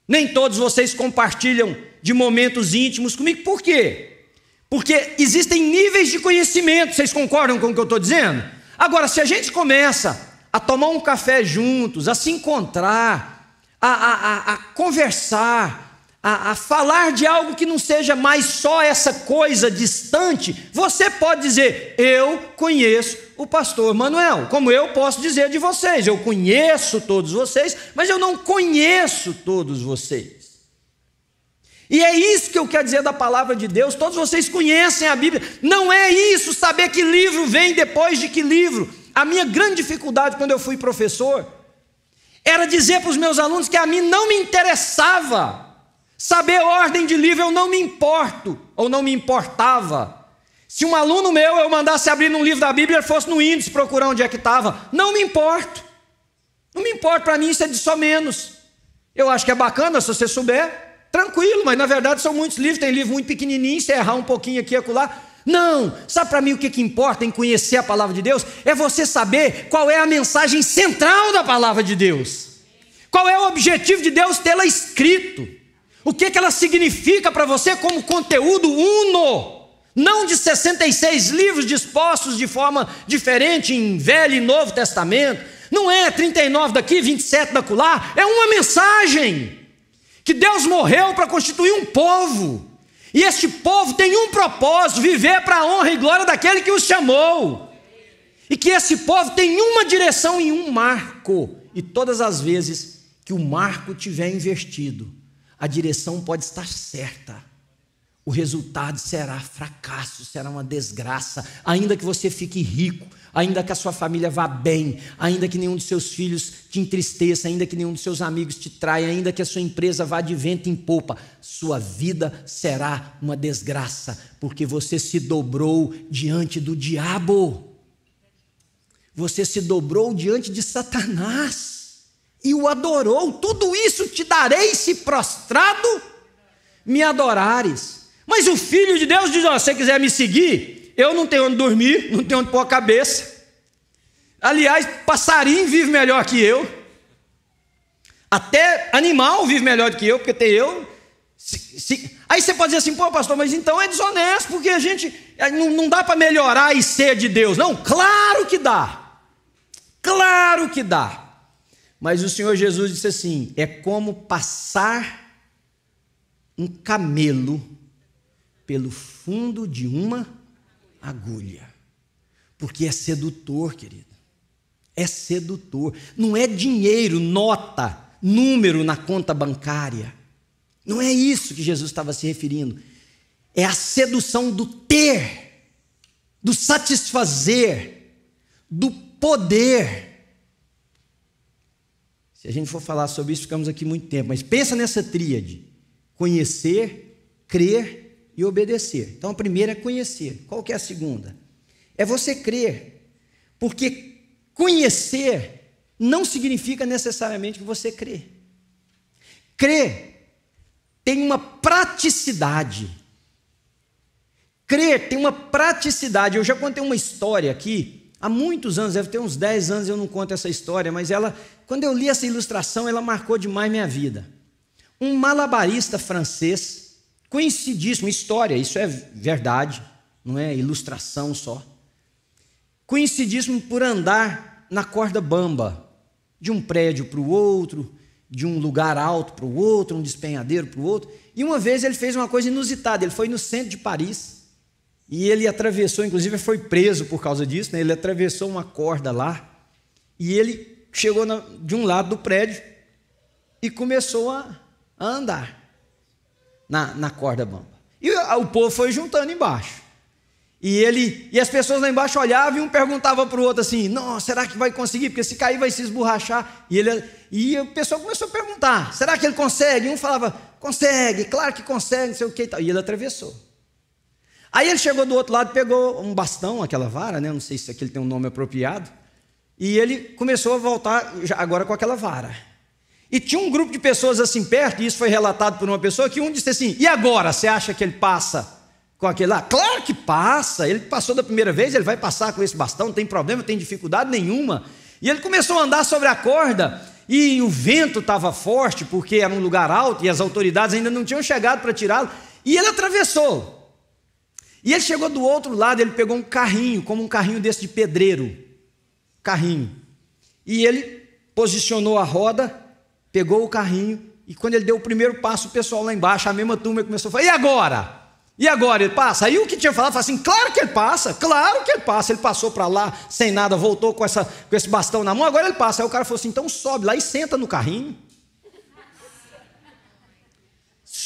Nem todos vocês compartilham de momentos íntimos comigo. Por quê? Porque existem níveis de conhecimento. Vocês concordam com o que eu estou dizendo? Agora, se a gente começa a tomar um café juntos, a se encontrar, a conversar, a falar de algo que não seja mais só essa coisa distante, você pode dizer, eu conheço o pastor Manuel, como eu posso dizer de vocês, eu conheço todos vocês, mas eu não conheço todos vocês. E é isso que eu quero dizer da palavra de Deus. Todos vocês conhecem a Bíblia. Não é isso, saber que livro vem depois de que livro. A minha grande dificuldade quando eu fui professor era dizer para os meus alunos que a mim não me interessava saber ordem de livro, eu não me importo, ou não me importava. Se um aluno meu eu mandasse abrir num livro da Bíblia, ele fosse no índice procurar onde é que estava, não me importo. Não me importa, para mim isso é de só menos. Eu acho que é bacana se você souber. Tranquilo, mas na verdade são muitos livros, tem livro muito pequenininho, se errar um pouquinho aqui e acolá. Não, sabe para mim o que importa em conhecer a palavra de Deus? É você saber qual é a mensagem central da palavra de Deus. Qual é o objetivo de Deus tê-la escrito? O que ela significa para você como conteúdo uno? Não de 66 livros dispostos de forma diferente em Velho e Novo Testamento. Não é 39 daqui, 27 dacolá, é uma mensagem. Que Deus morreu para constituir um povo, e este povo tem um propósito, viver para a honra e glória daquele que os chamou, e que esse povo tem uma direção e um marco, e todas as vezes que o marco tiver invertido, a direção pode estar certa, o resultado será fracasso, será uma desgraça, ainda que você fique rico, ainda que a sua família vá bem, ainda que nenhum dos seus filhos te entristeça, ainda que nenhum dos seus amigos te traia, ainda que a sua empresa vá de vento em popa, sua vida será uma desgraça, porque você se dobrou diante do diabo, você se dobrou diante de Satanás, e o adorou. Tudo isso te darei se prostrado me adorares. Mas o Filho de Deus diz, ó, se você quiser me seguir, eu não tenho onde dormir, não tenho onde pôr a cabeça. Aliás, passarinho vive melhor que eu. Até animal vive melhor do que eu, porque tem eu. Aí você pode dizer assim, pô pastor, mas então é desonesto, porque a gente não dá para melhorar e ser de Deus. Não, claro que dá. Claro que dá. Mas o Senhor Jesus disse assim, é como passar um camelo pelo fundo de uma agulha, porque é sedutor, querido, é sedutor, não é dinheiro, nota, número na conta bancária, não é isso que Jesus estava se referindo, é a sedução do ter, do satisfazer, do poder. Se a gente for falar sobre isso, ficamos aqui muito tempo, mas pensa nessa tríade, conhecer, crer e obedecer. Então a primeira é conhecer. Qual que é a segunda? É você crer, porque conhecer não significa necessariamente que você crê. Crer tem uma praticidade. Crer tem uma praticidade. Eu já contei uma história aqui, há muitos anos, deve ter uns 10 anos eu não conto essa história, mas quando eu li essa ilustração, ela marcou demais minha vida. Um malabarista francês, conhecidíssimo, história, isso é verdade, não é ilustração só. Conhecidíssimo por andar na corda bamba, de um prédio para o outro, de um lugar alto para o outro, um despenhadeiro para o outro. E uma vez ele fez uma coisa inusitada, ele foi no centro de Paris, e ele atravessou, inclusive foi preso por causa disso, né? Ele atravessou uma corda lá, e ele chegou de um lado do prédio, e começou a andar na corda bamba. E o povo foi juntando embaixo. E as pessoas lá embaixo olhavam e um perguntava para o outro assim, não, será que vai conseguir? Porque se cair vai se esborrachar. E o pessoal começou a perguntar, será que ele consegue? E um falava, consegue, claro que consegue, não sei o que. E ele atravessou. Aí ele chegou do outro lado, pegou um bastão, aquela vara, né? Não sei se aquele tem um nome apropriado. E ele começou a voltar agora com aquela vara. E tinha um grupo de pessoas assim perto, e isso foi relatado por uma pessoa, que um disse assim, e agora, você acha que ele passa com aquele lá? Claro que passa, ele passou da primeira vez, ele vai passar com esse bastão, não tem problema, não tem dificuldade nenhuma. E ele começou a andar sobre a corda, e o vento estava forte, porque era um lugar alto, e as autoridades ainda não tinham chegado para tirá-lo, e ele atravessou. E ele chegou do outro lado, ele pegou um carrinho, como um carrinho desse de pedreiro, carrinho, e ele posicionou a roda, pegou o carrinho, e quando ele deu o primeiro passo, o pessoal lá embaixo, a mesma turma, começou a falar, e agora? E agora ele passa? Aí o que tinha falado, falou assim, claro que ele passa, ele passou para lá, sem nada, voltou com esse bastão na mão, agora ele passa. Aí o cara falou assim, então sobe lá e senta no carrinho.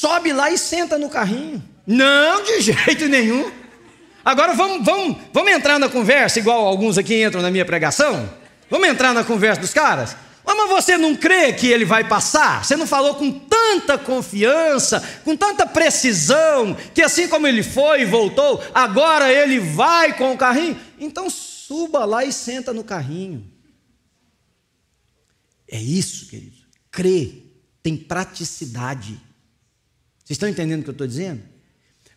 sobe lá e senta no carrinho. Não, de jeito nenhum. Agora vamos entrar na conversa, igual alguns aqui entram na minha pregação? Vamos entrar na conversa dos caras? Mas você não crê que ele vai passar? Você não falou com tanta confiança, com tanta precisão, que assim como ele foi e voltou, agora ele vai com o carrinho? Então suba lá e senta no carrinho. É isso, querido. Crê tem praticidade. Vocês estão entendendo o que eu estou dizendo?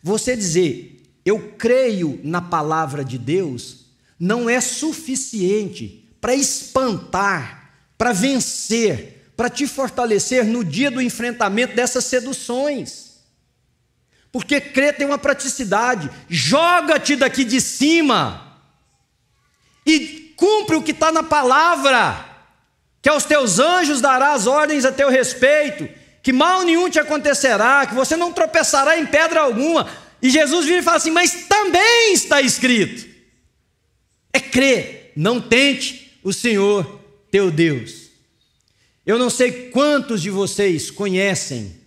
Você dizer, eu creio na palavra de Deus, não é suficiente para espantar, para vencer, para te fortalecer no dia do enfrentamento dessas seduções. Porque crer tem uma praticidade. Joga-te daqui de cima e cumpre o que está na palavra, que aos teus anjos darás ordens a teu respeito, que mal nenhum te acontecerá, que você não tropeçará em pedra alguma. E Jesus vira e fala assim, mas também está escrito. É crer, não tente o Senhor teu Deus. Eu não sei quantos de vocês conhecem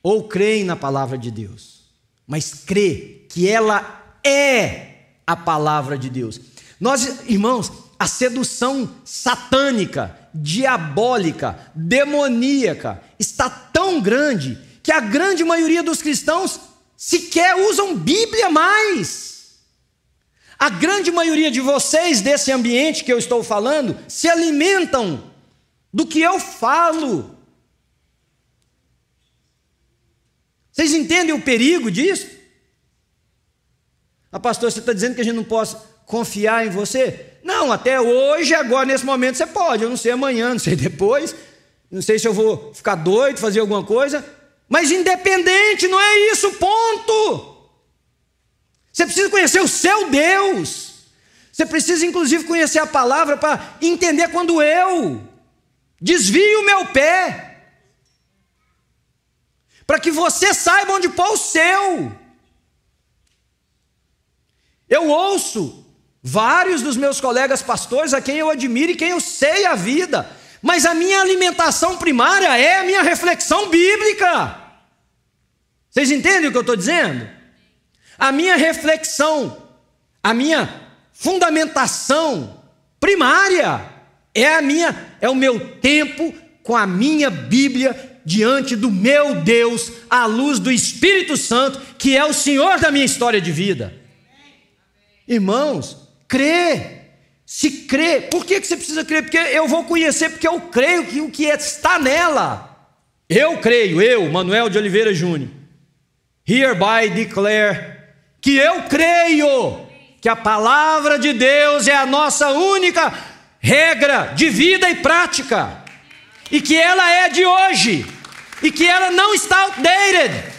ou creem na palavra de Deus, mas crê que ela é a palavra de Deus. Nós, irmãos, a sedução satânica, diabólica, demoníaca está tão grande que a grande maioria dos cristãos sequer usam Bíblia mais. A grande maioria de vocês desse ambiente que eu estou falando se alimentam do que eu falo. Vocês entendem o perigo disso? Pastor, você está dizendo que a gente não pode confiar em você? Não, até hoje, agora, nesse momento, você pode. Eu não sei amanhã, não sei depois, não sei se eu vou ficar doido, fazer alguma coisa, mas independente, não é isso, ponto. Você precisa conhecer o seu Deus. Você precisa, inclusive, conhecer a palavra para entender quando eu desvio o meu pé, para que você saiba onde pôr o seu. Eu ouço vários dos meus colegas pastores a quem eu admiro e quem eu sei a vida, mas a minha alimentação primária é a minha reflexão bíblica. Vocês entendem o que eu estou dizendo? A minha reflexão, a minha fundamentação primária é o meu tempo com a minha Bíblia diante do meu Deus, à luz do Espírito Santo, que é o Senhor da minha história de vida. Irmãos, crê. Se crê, por que você precisa crer? Porque eu vou conhecer, porque eu creio que o que está nela. Eu creio, eu, Manuel de Oliveira Júnior, hereby declare que eu creio que a palavra de Deus é a nossa única regra de vida e prática, e que ela é de hoje, e que ela não está outdated,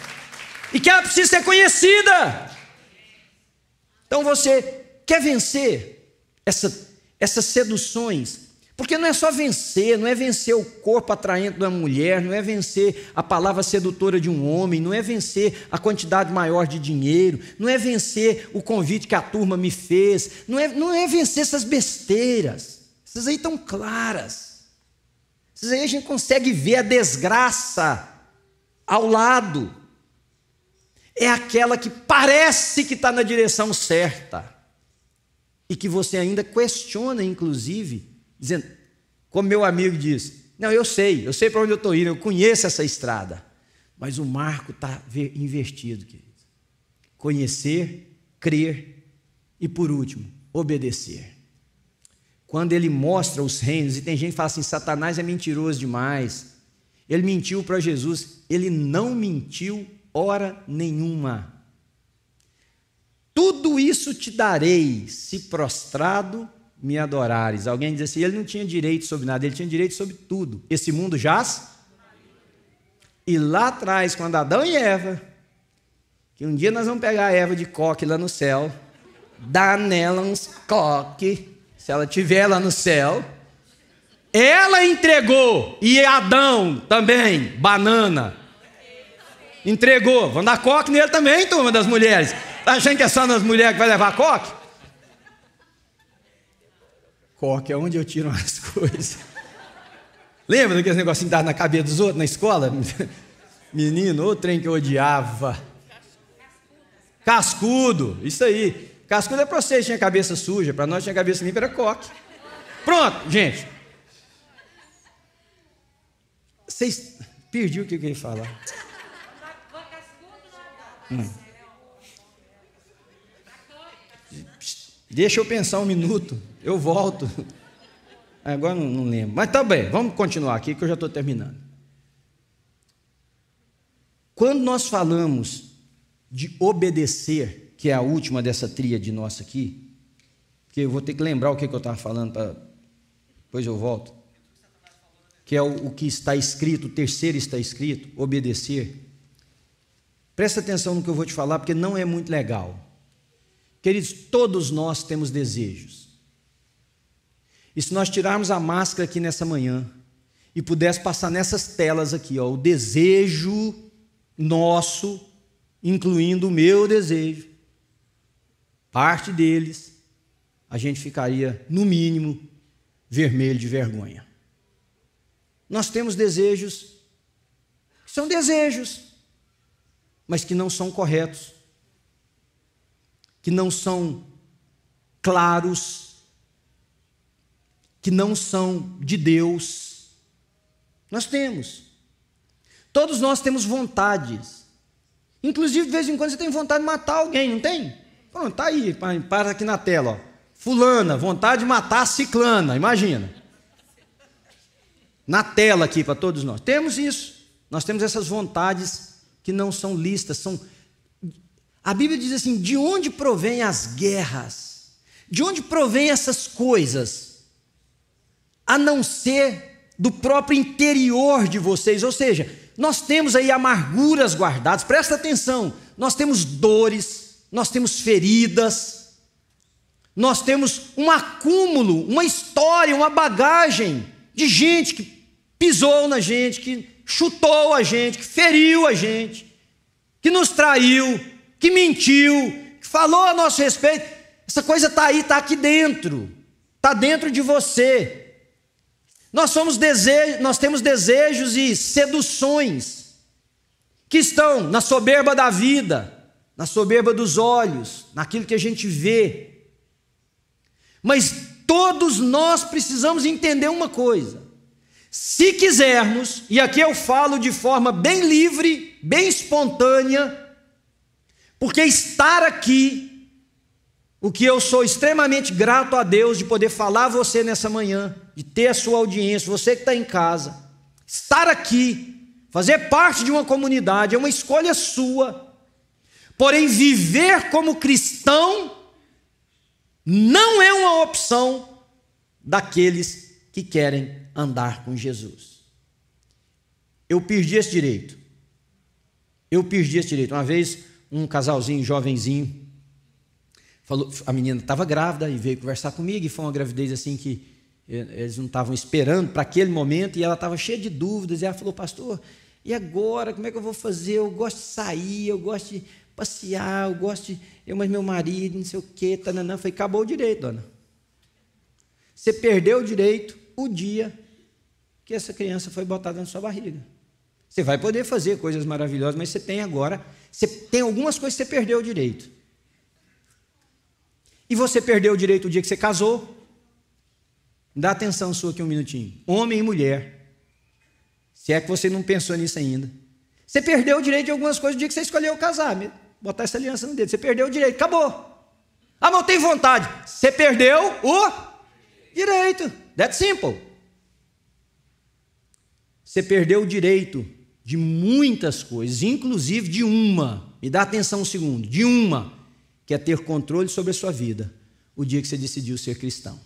e que ela precisa ser conhecida. Então você quer vencer essas seduções, porque não é só vencer, não é vencer o corpo atraente da mulher, não é vencer a palavra sedutora de um homem, não é vencer a quantidade maior de dinheiro, não é vencer o convite que a turma me fez, não é vencer essas besteiras, essas aí estão claras, essas aí a gente consegue ver a desgraça ao lado. É aquela que parece que está na direção certa e que você ainda questiona, inclusive, dizendo, como meu amigo diz, não, eu sei para onde eu estou indo, eu conheço essa estrada, mas o marco está invertido, querido. Conhecer, crer e, por último, obedecer. Quando ele mostra os reinos, e tem gente que fala assim, Satanás é mentiroso demais, ele mentiu para Jesus, ele não mentiu hora nenhuma. Tudo isso te darei, se prostrado me adorares. Alguém diz assim, ele não tinha direito sobre nada, ele tinha direito sobre tudo. Esse mundo jaz. E lá atrás, quando Adão e Eva, que um dia nós vamos pegar a Eva de coque lá no céu, dar nela uns coque, se ela estiver lá no céu, ela entregou, e Adão também, banana, entregou. Vão dar coque nele também, turma das mulheres. Está achando que é só nas mulheres que vai levar coque? Coque é onde eu tiro as coisas. Lembra daquele negocinho que dá na cabeça dos outros na escola? Menino, o trem que eu odiava. Cascudo, isso aí. Cascudo é para vocês, tinha cabeça suja. Para nós tinha cabeça limpa, era coque. Pronto, gente. Vocês... Perdi o que eu ia falar. Deixa eu pensar um minuto. Eu volto. Agora não lembro. Mas tá bem, vamos continuar aqui que eu já estou terminando. Quando nós falamos de obedecer, que é a última dessa tríade nossa aqui, que eu vou ter que lembrar o que eu estava falando, depois eu volto, que é o que está escrito, o terceiro está escrito, obedecer. Presta atenção no que eu vou te falar, porque não é muito legal. Queridos, todos nós temos desejos. E se nós tirarmos a máscara aqui nessa manhã e pudesse passar nessas telas aqui, ó, o desejo nosso, incluindo o meu desejo, parte deles, a gente ficaria, no mínimo, vermelho de vergonha. Nós temos desejos que são desejos, mas que não são corretos, que não são claros, que não são de Deus. Nós temos. Todos nós temos vontades. Inclusive, de vez em quando, você tem vontade de matar alguém, não tem? Pronto, está aí, para aqui na tela. Ó. Fulana, vontade de matar a ciclana, imagina. Na tela aqui para todos nós. Temos isso. Nós temos essas vontades que não são listas. A Bíblia diz assim, de onde provém as guerras? De onde provém essas coisas? A não ser do próprio interior de vocês. Ou seja, nós temos aí amarguras guardadas. Presta atenção. Nós temos dores, nós temos feridas, nós temos um acúmulo, uma história, uma bagagem de gente que pisou na gente, que chutou a gente, que feriu a gente, que nos traiu, que mentiu, que falou a nosso respeito. Essa coisa está aí, está aqui dentro, está dentro de você. Nós temos desejos e seduções que estão na soberba da vida, na soberba dos olhos, naquilo que a gente vê. Mas todos nós precisamos entender uma coisa. Se quisermos, e aqui eu falo de forma bem livre, bem espontânea, porque estar aqui, o que eu sou extremamente grato a Deus de poder falar a você nessa manhã, de ter a sua audiência, você que está em casa, estar aqui, fazer parte de uma comunidade, é uma escolha sua, porém viver como cristão não é uma opção daqueles que querem andar com Jesus. Eu perdi esse direito. Uma vez, um casalzinho, jovenzinho, falou, a menina estava grávida e veio conversar comigo, e foi uma gravidez assim que eles não estavam esperando para aquele momento, e ela estava cheia de dúvidas, e ela falou, pastor, e agora, como é que eu vou fazer? Eu gosto de sair, eu gosto de passear, mas meu marido, não sei o quê, tananã. Falei, acabou o direito, dona. Você perdeu o direito o dia que essa criança foi botada na sua barriga. Você vai poder fazer coisas maravilhosas, mas você tem algumas coisas que você perdeu o direito. E você perdeu o direito o dia que você casou. Dá atenção sua aqui um minutinho. Homem e mulher. Se é que você não pensou nisso ainda. Você perdeu o direito de algumas coisas no dia que você escolheu casar. Botar essa aliança no dedo. Você perdeu o direito. Acabou. Ah, mas eu tenho vontade. Você perdeu o direito. That's simple. Você perdeu o direito de muitas coisas, inclusive de uma. Me dá atenção um segundo. De uma, que é ter controle sobre a sua vida. O dia que você decidiu ser cristão.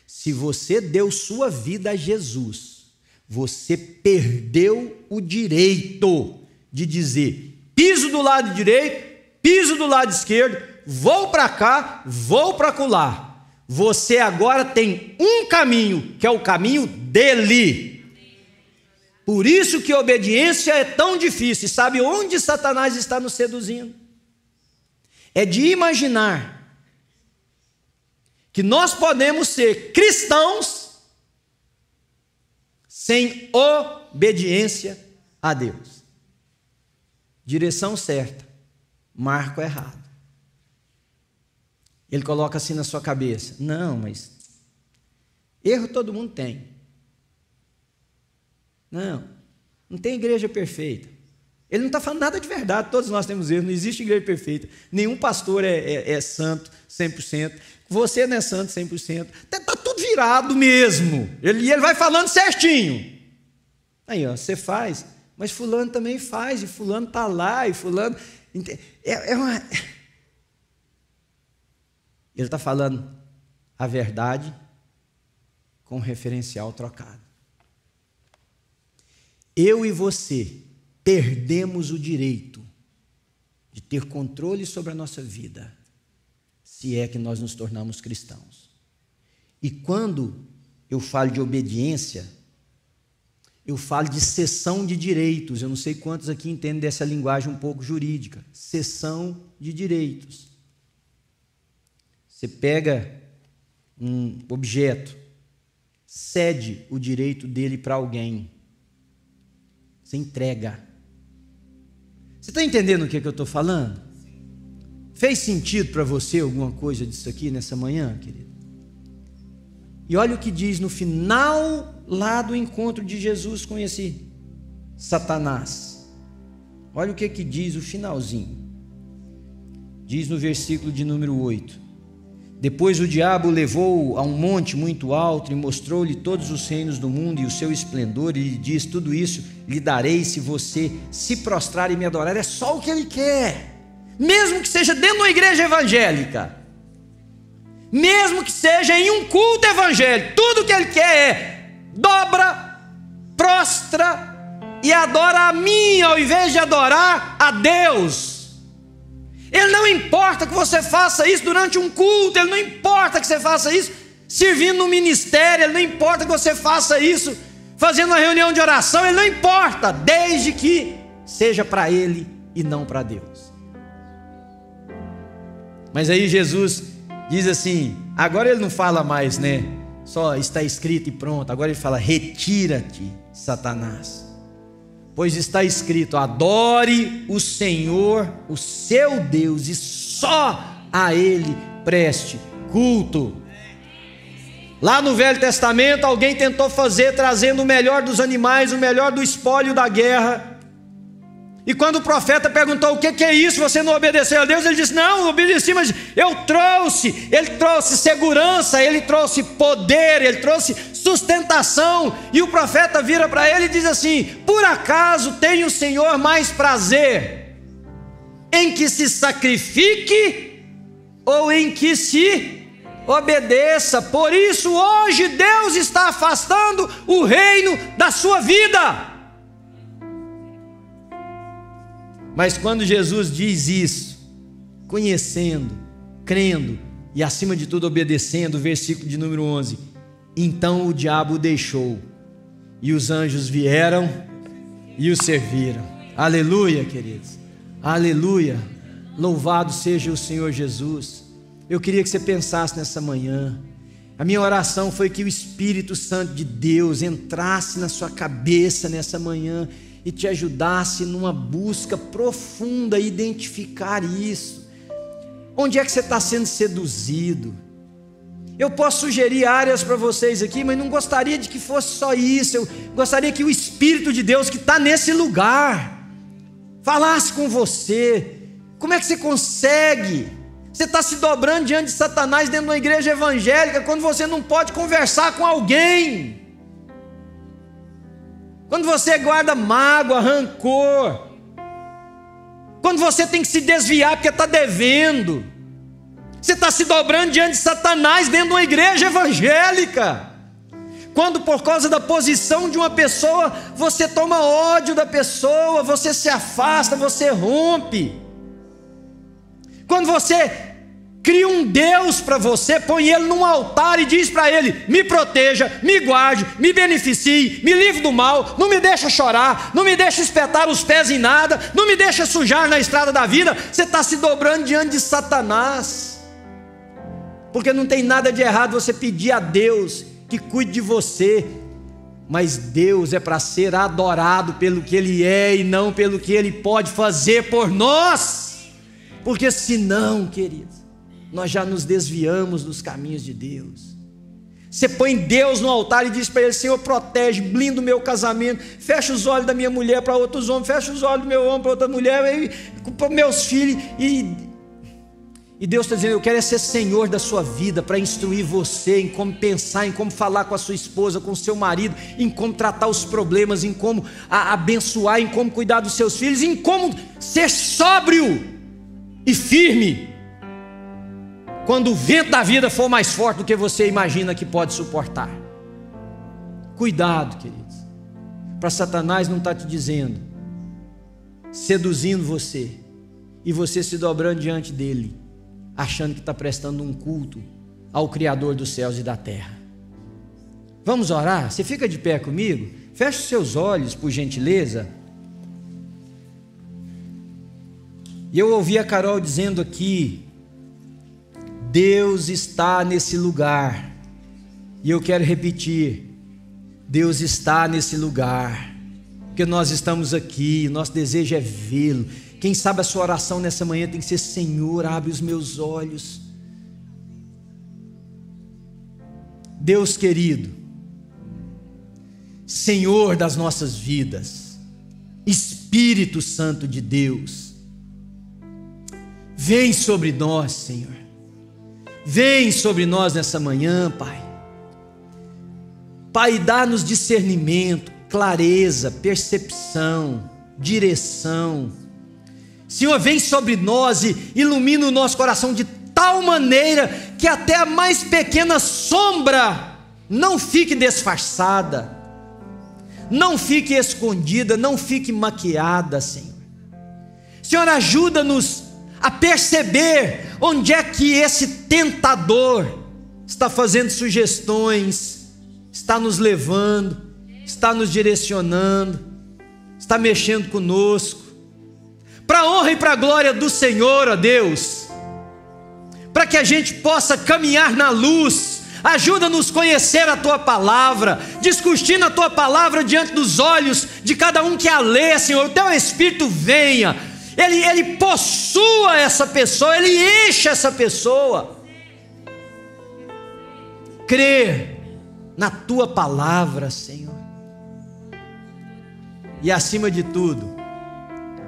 Se você deu sua vida a Jesus, você perdeu o direito de dizer, piso do lado direito, piso do lado esquerdo, vou para cá, vou para acolá. Você agora tem um caminho, que é o caminho dele. Por isso que a obediência é tão difícil. E sabe onde Satanás está nos seduzindo? É de imaginar que nós podemos ser cristãos sem obediência a Deus. direção certa, marco errado. Ele coloca assim na sua cabeça: não, mas erro todo mundo tem. Não tem igreja perfeita. Ele não está falando nada de verdade, todos nós temos erros, não existe igreja perfeita. Nenhum pastor é santo 100%, você não é santo 100%, está tudo virado mesmo. Ele vai falando certinho. Aí, ó, você faz, mas fulano também faz, e fulano está lá, e fulano... Ele está falando a verdade com referencial trocado. Eu e você perdemos o direito de ter controle sobre a nossa vida, se é que nós nos tornamos cristãos. E quando eu falo de obediência, eu falo de cessão de direitos. Eu não sei quantos aqui entendem dessa linguagem um pouco jurídica. Cessão de direitos. Você pega um objeto, cede o direito dele para alguém, você entrega. Você está entendendo o que eu estou falando? Fez sentido para você alguma coisa disso aqui nessa manhã, querido? E olha o que diz no final lá do encontro de Jesus com esse Satanás. Olha o que diz o finalzinho. Diz no versículo de número 8: depois o diabo o levou a um monte muito alto e mostrou-lhe todos os reinos do mundo e o seu esplendor, e lhe diz: tudo isso lhe darei se você se prostrar e me adorar. É só o que ele quer, mesmo que seja dentro de uma igreja evangélica, mesmo que seja em um culto evangélico, tudo que ele quer é dobra, prostra e adora a mim ao invés de adorar a Deus. Ele não importa que você faça isso durante um culto, ele não importa que você faça isso servindo no ministério, ele não importa que você faça isso fazendo uma reunião de oração, ele não importa, desde que seja para ele e não para Deus. Mas aí Jesus diz assim, agora ele não fala mais, né? Só está escrito e pronto, agora ele fala: retira-te, Satanás, pois está escrito: adore o Senhor, o seu Deus, e só a Ele preste culto. Lá no Velho Testamento, alguém tentou fazer, trazendo o melhor dos animais, o melhor do espólio da guerra. E quando o profeta perguntou: o que é isso? Você não obedeceu a Deus? Ele disse: não, obedeci, mas eu trouxe. Ele trouxe segurança, ele trouxe poder, ele trouxe sustentação. E o profeta vira para ele e diz assim: por acaso tem o Senhor mais prazer em que se sacrifique ou em que se obedeça? Por isso hoje Deus está afastando o reino da sua vida. Mas quando Jesus diz isso, conhecendo, crendo e acima de tudo obedecendo, versículo de número 11: então o diabo o deixou e os anjos vieram e o serviram. Aleluia, queridos, aleluia, louvado seja o Senhor Jesus. Eu queria que você pensasse nessa manhã. A minha oração foi que o Espírito Santo de Deus entrasse na sua cabeça nessa manhã e te ajudasse numa busca profunda, identificar isso. Onde é que você está sendo seduzido? Eu posso sugerir áreas para vocês aqui, mas não gostaria de que fosse só isso. Eu gostaria que o Espírito de Deus que está nesse lugar falasse com você. Como é que você consegue? Você está se dobrando diante de Satanás dentro de uma igreja evangélica, quando você não pode conversar com alguém, quando você guarda mágoa, rancor, quando você tem que se desviar porque está devendo. Você está se dobrando diante de Satanás dentro de uma igreja evangélica, quando por causa da posição de uma pessoa você toma ódio da pessoa, você se afasta, você rompe. Quando você cria um Deus para você, põe ele num altar e diz para ele: me proteja, me guarde, me beneficie, me livre do mal, não me deixa chorar, não me deixa espetar os pés em nada, não me deixa sujar na estrada da vida. Você está se dobrando diante de Satanás, porque não tem nada de errado você pedir a Deus que cuide de você, mas Deus é para ser adorado pelo que Ele é e não pelo que Ele pode fazer por nós, porque senão, queridos, nós já nos desviamos dos caminhos de Deus. Você põe Deus no altar e diz para Ele: Senhor, protege, blinda o meu casamento, fecha os olhos da minha mulher para outros homens, fecha os olhos do meu homem para outra mulher, para meus filhos, e Deus está dizendo: eu quero ser Senhor da sua vida, para instruir você em como pensar, em como falar com a sua esposa, com o seu marido, em como tratar os problemas, em como abençoar, em como cuidar dos seus filhos, em como ser sóbrio e firme quando o vento da vida for mais forte do que você imagina que pode suportar. Cuidado, queridos, para Satanás não estar te dizendo, seduzindo você, e você se dobrando diante dele, achando que está prestando um culto ao Criador dos céus e da terra. Vamos orar? Você fica de pé comigo? Feche os seus olhos, por gentileza. E eu ouvi a Carol dizendo aqui: Deus está nesse lugar. E eu quero repetir: Deus está nesse lugar, porque nós estamos aqui, nosso desejo é vê-lo. Quem sabe a sua oração nessa manhã tem que ser: Senhor, abre os meus olhos. Deus querido, Senhor das nossas vidas, Espírito Santo de Deus, vem sobre nós, Senhor. Vem sobre nós nessa manhã, Pai. Pai, dá-nos discernimento, clareza, percepção, direção. Senhor, vem sobre nós e ilumina o nosso coração de tal maneira que até a mais pequena sombra não fique disfarçada, não fique escondida, não fique maquiada, Senhor. Senhor, ajuda-nos a perceber onde é que esse tentador está fazendo sugestões, está nos levando, está nos direcionando, está mexendo conosco, para a honra e para a glória do Senhor, ó Deus, para que a gente possa caminhar na luz. Ajuda-nos a conhecer a Tua Palavra, discutir a Tua Palavra diante dos olhos de cada um que a lê, Senhor. O Teu Espírito venha, Ele possua essa pessoa, Ele enche essa pessoa. Crer na Tua Palavra, Senhor, e acima de tudo,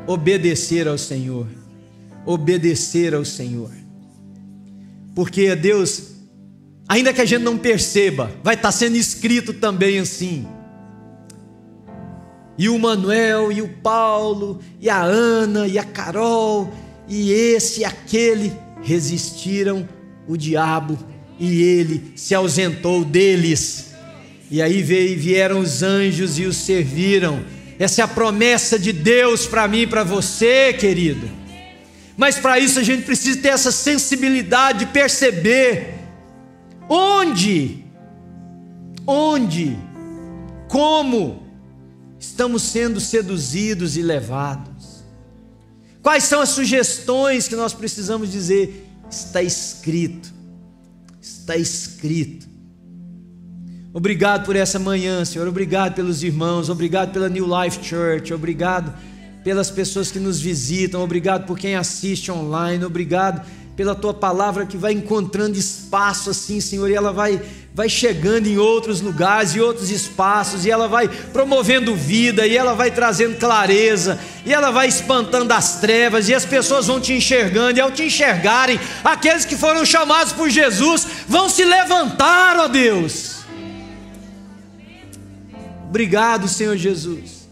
obedecer ao Senhor, obedecer ao Senhor, porque Deus, ainda que a gente não perceba, vai estar sendo escrito também assim. E o Manuel, e o Paulo, e a Ana, e a Carol, e esse e aquele resistiram o diabo, e ele se ausentou deles. E aí vieram os anjos e os serviram. Essa é a promessa de Deus para mim e para você, querido. Mas para isso a gente precisa ter essa sensibilidade de perceber onde, como estamos sendo seduzidos e levados. Quais são as sugestões que nós precisamos dizer? Está escrito, está escrito. Obrigado por essa manhã, Senhor, obrigado pelos irmãos, obrigado pela New Life Church, obrigado pelas pessoas que nos visitam, obrigado por quem assiste online, obrigado pela Tua Palavra que vai encontrando espaço assim, Senhor, e ela vai chegando em outros lugares e outros espaços, e ela vai promovendo vida, e ela vai trazendo clareza, e ela vai espantando as trevas, e as pessoas vão te enxergando, e ao te enxergarem, aqueles que foram chamados por Jesus vão se levantar, ó Deus. Obrigado, Senhor Jesus.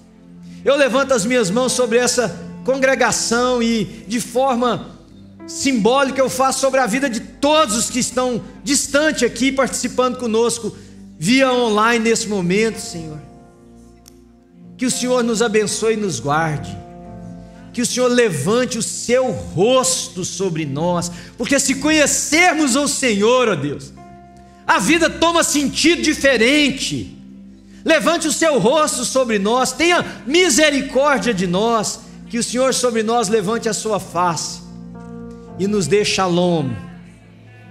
Eu levanto as minhas mãos sobre essa congregação e de forma simbólica eu faço sobre a vida de todos os que estão distante aqui participando conosco via online nesse momento, Senhor. Que o Senhor nos abençoe e nos guarde. Que o Senhor levante o seu rosto sobre nós, porque se conhecermos o Senhor, ó Deus, a vida toma sentido diferente. Levante o seu rosto sobre nós, tenha misericórdia de nós, que o Senhor sobre nós levante a sua face e nos dê shalom,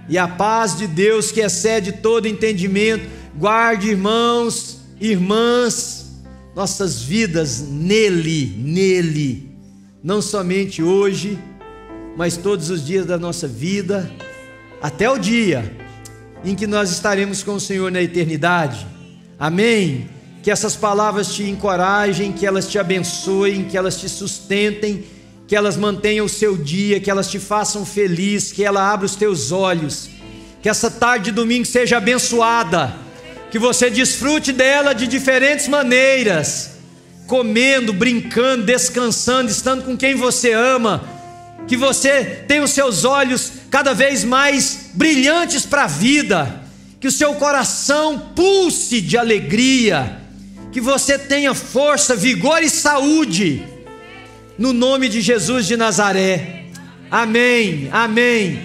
e a paz de Deus que excede todo entendimento, guarde, irmãos, irmãs, nossas vidas nele, não somente hoje, mas todos os dias da nossa vida, até o dia em que nós estaremos com o Senhor na eternidade. Amém? Que essas palavras te encorajem, que elas te abençoem, que elas te sustentem, que elas mantenham o seu dia, que elas te façam feliz, que ela abra os teus olhos, que essa tarde de domingo seja abençoada, que você desfrute dela de diferentes maneiras, comendo, brincando, descansando, estando com quem você ama, que você tenha os seus olhos cada vez mais brilhantes para a vida, que o seu coração pulse de alegria, que você tenha força, vigor e saúde, no nome de Jesus de Nazaré. Amém, amém.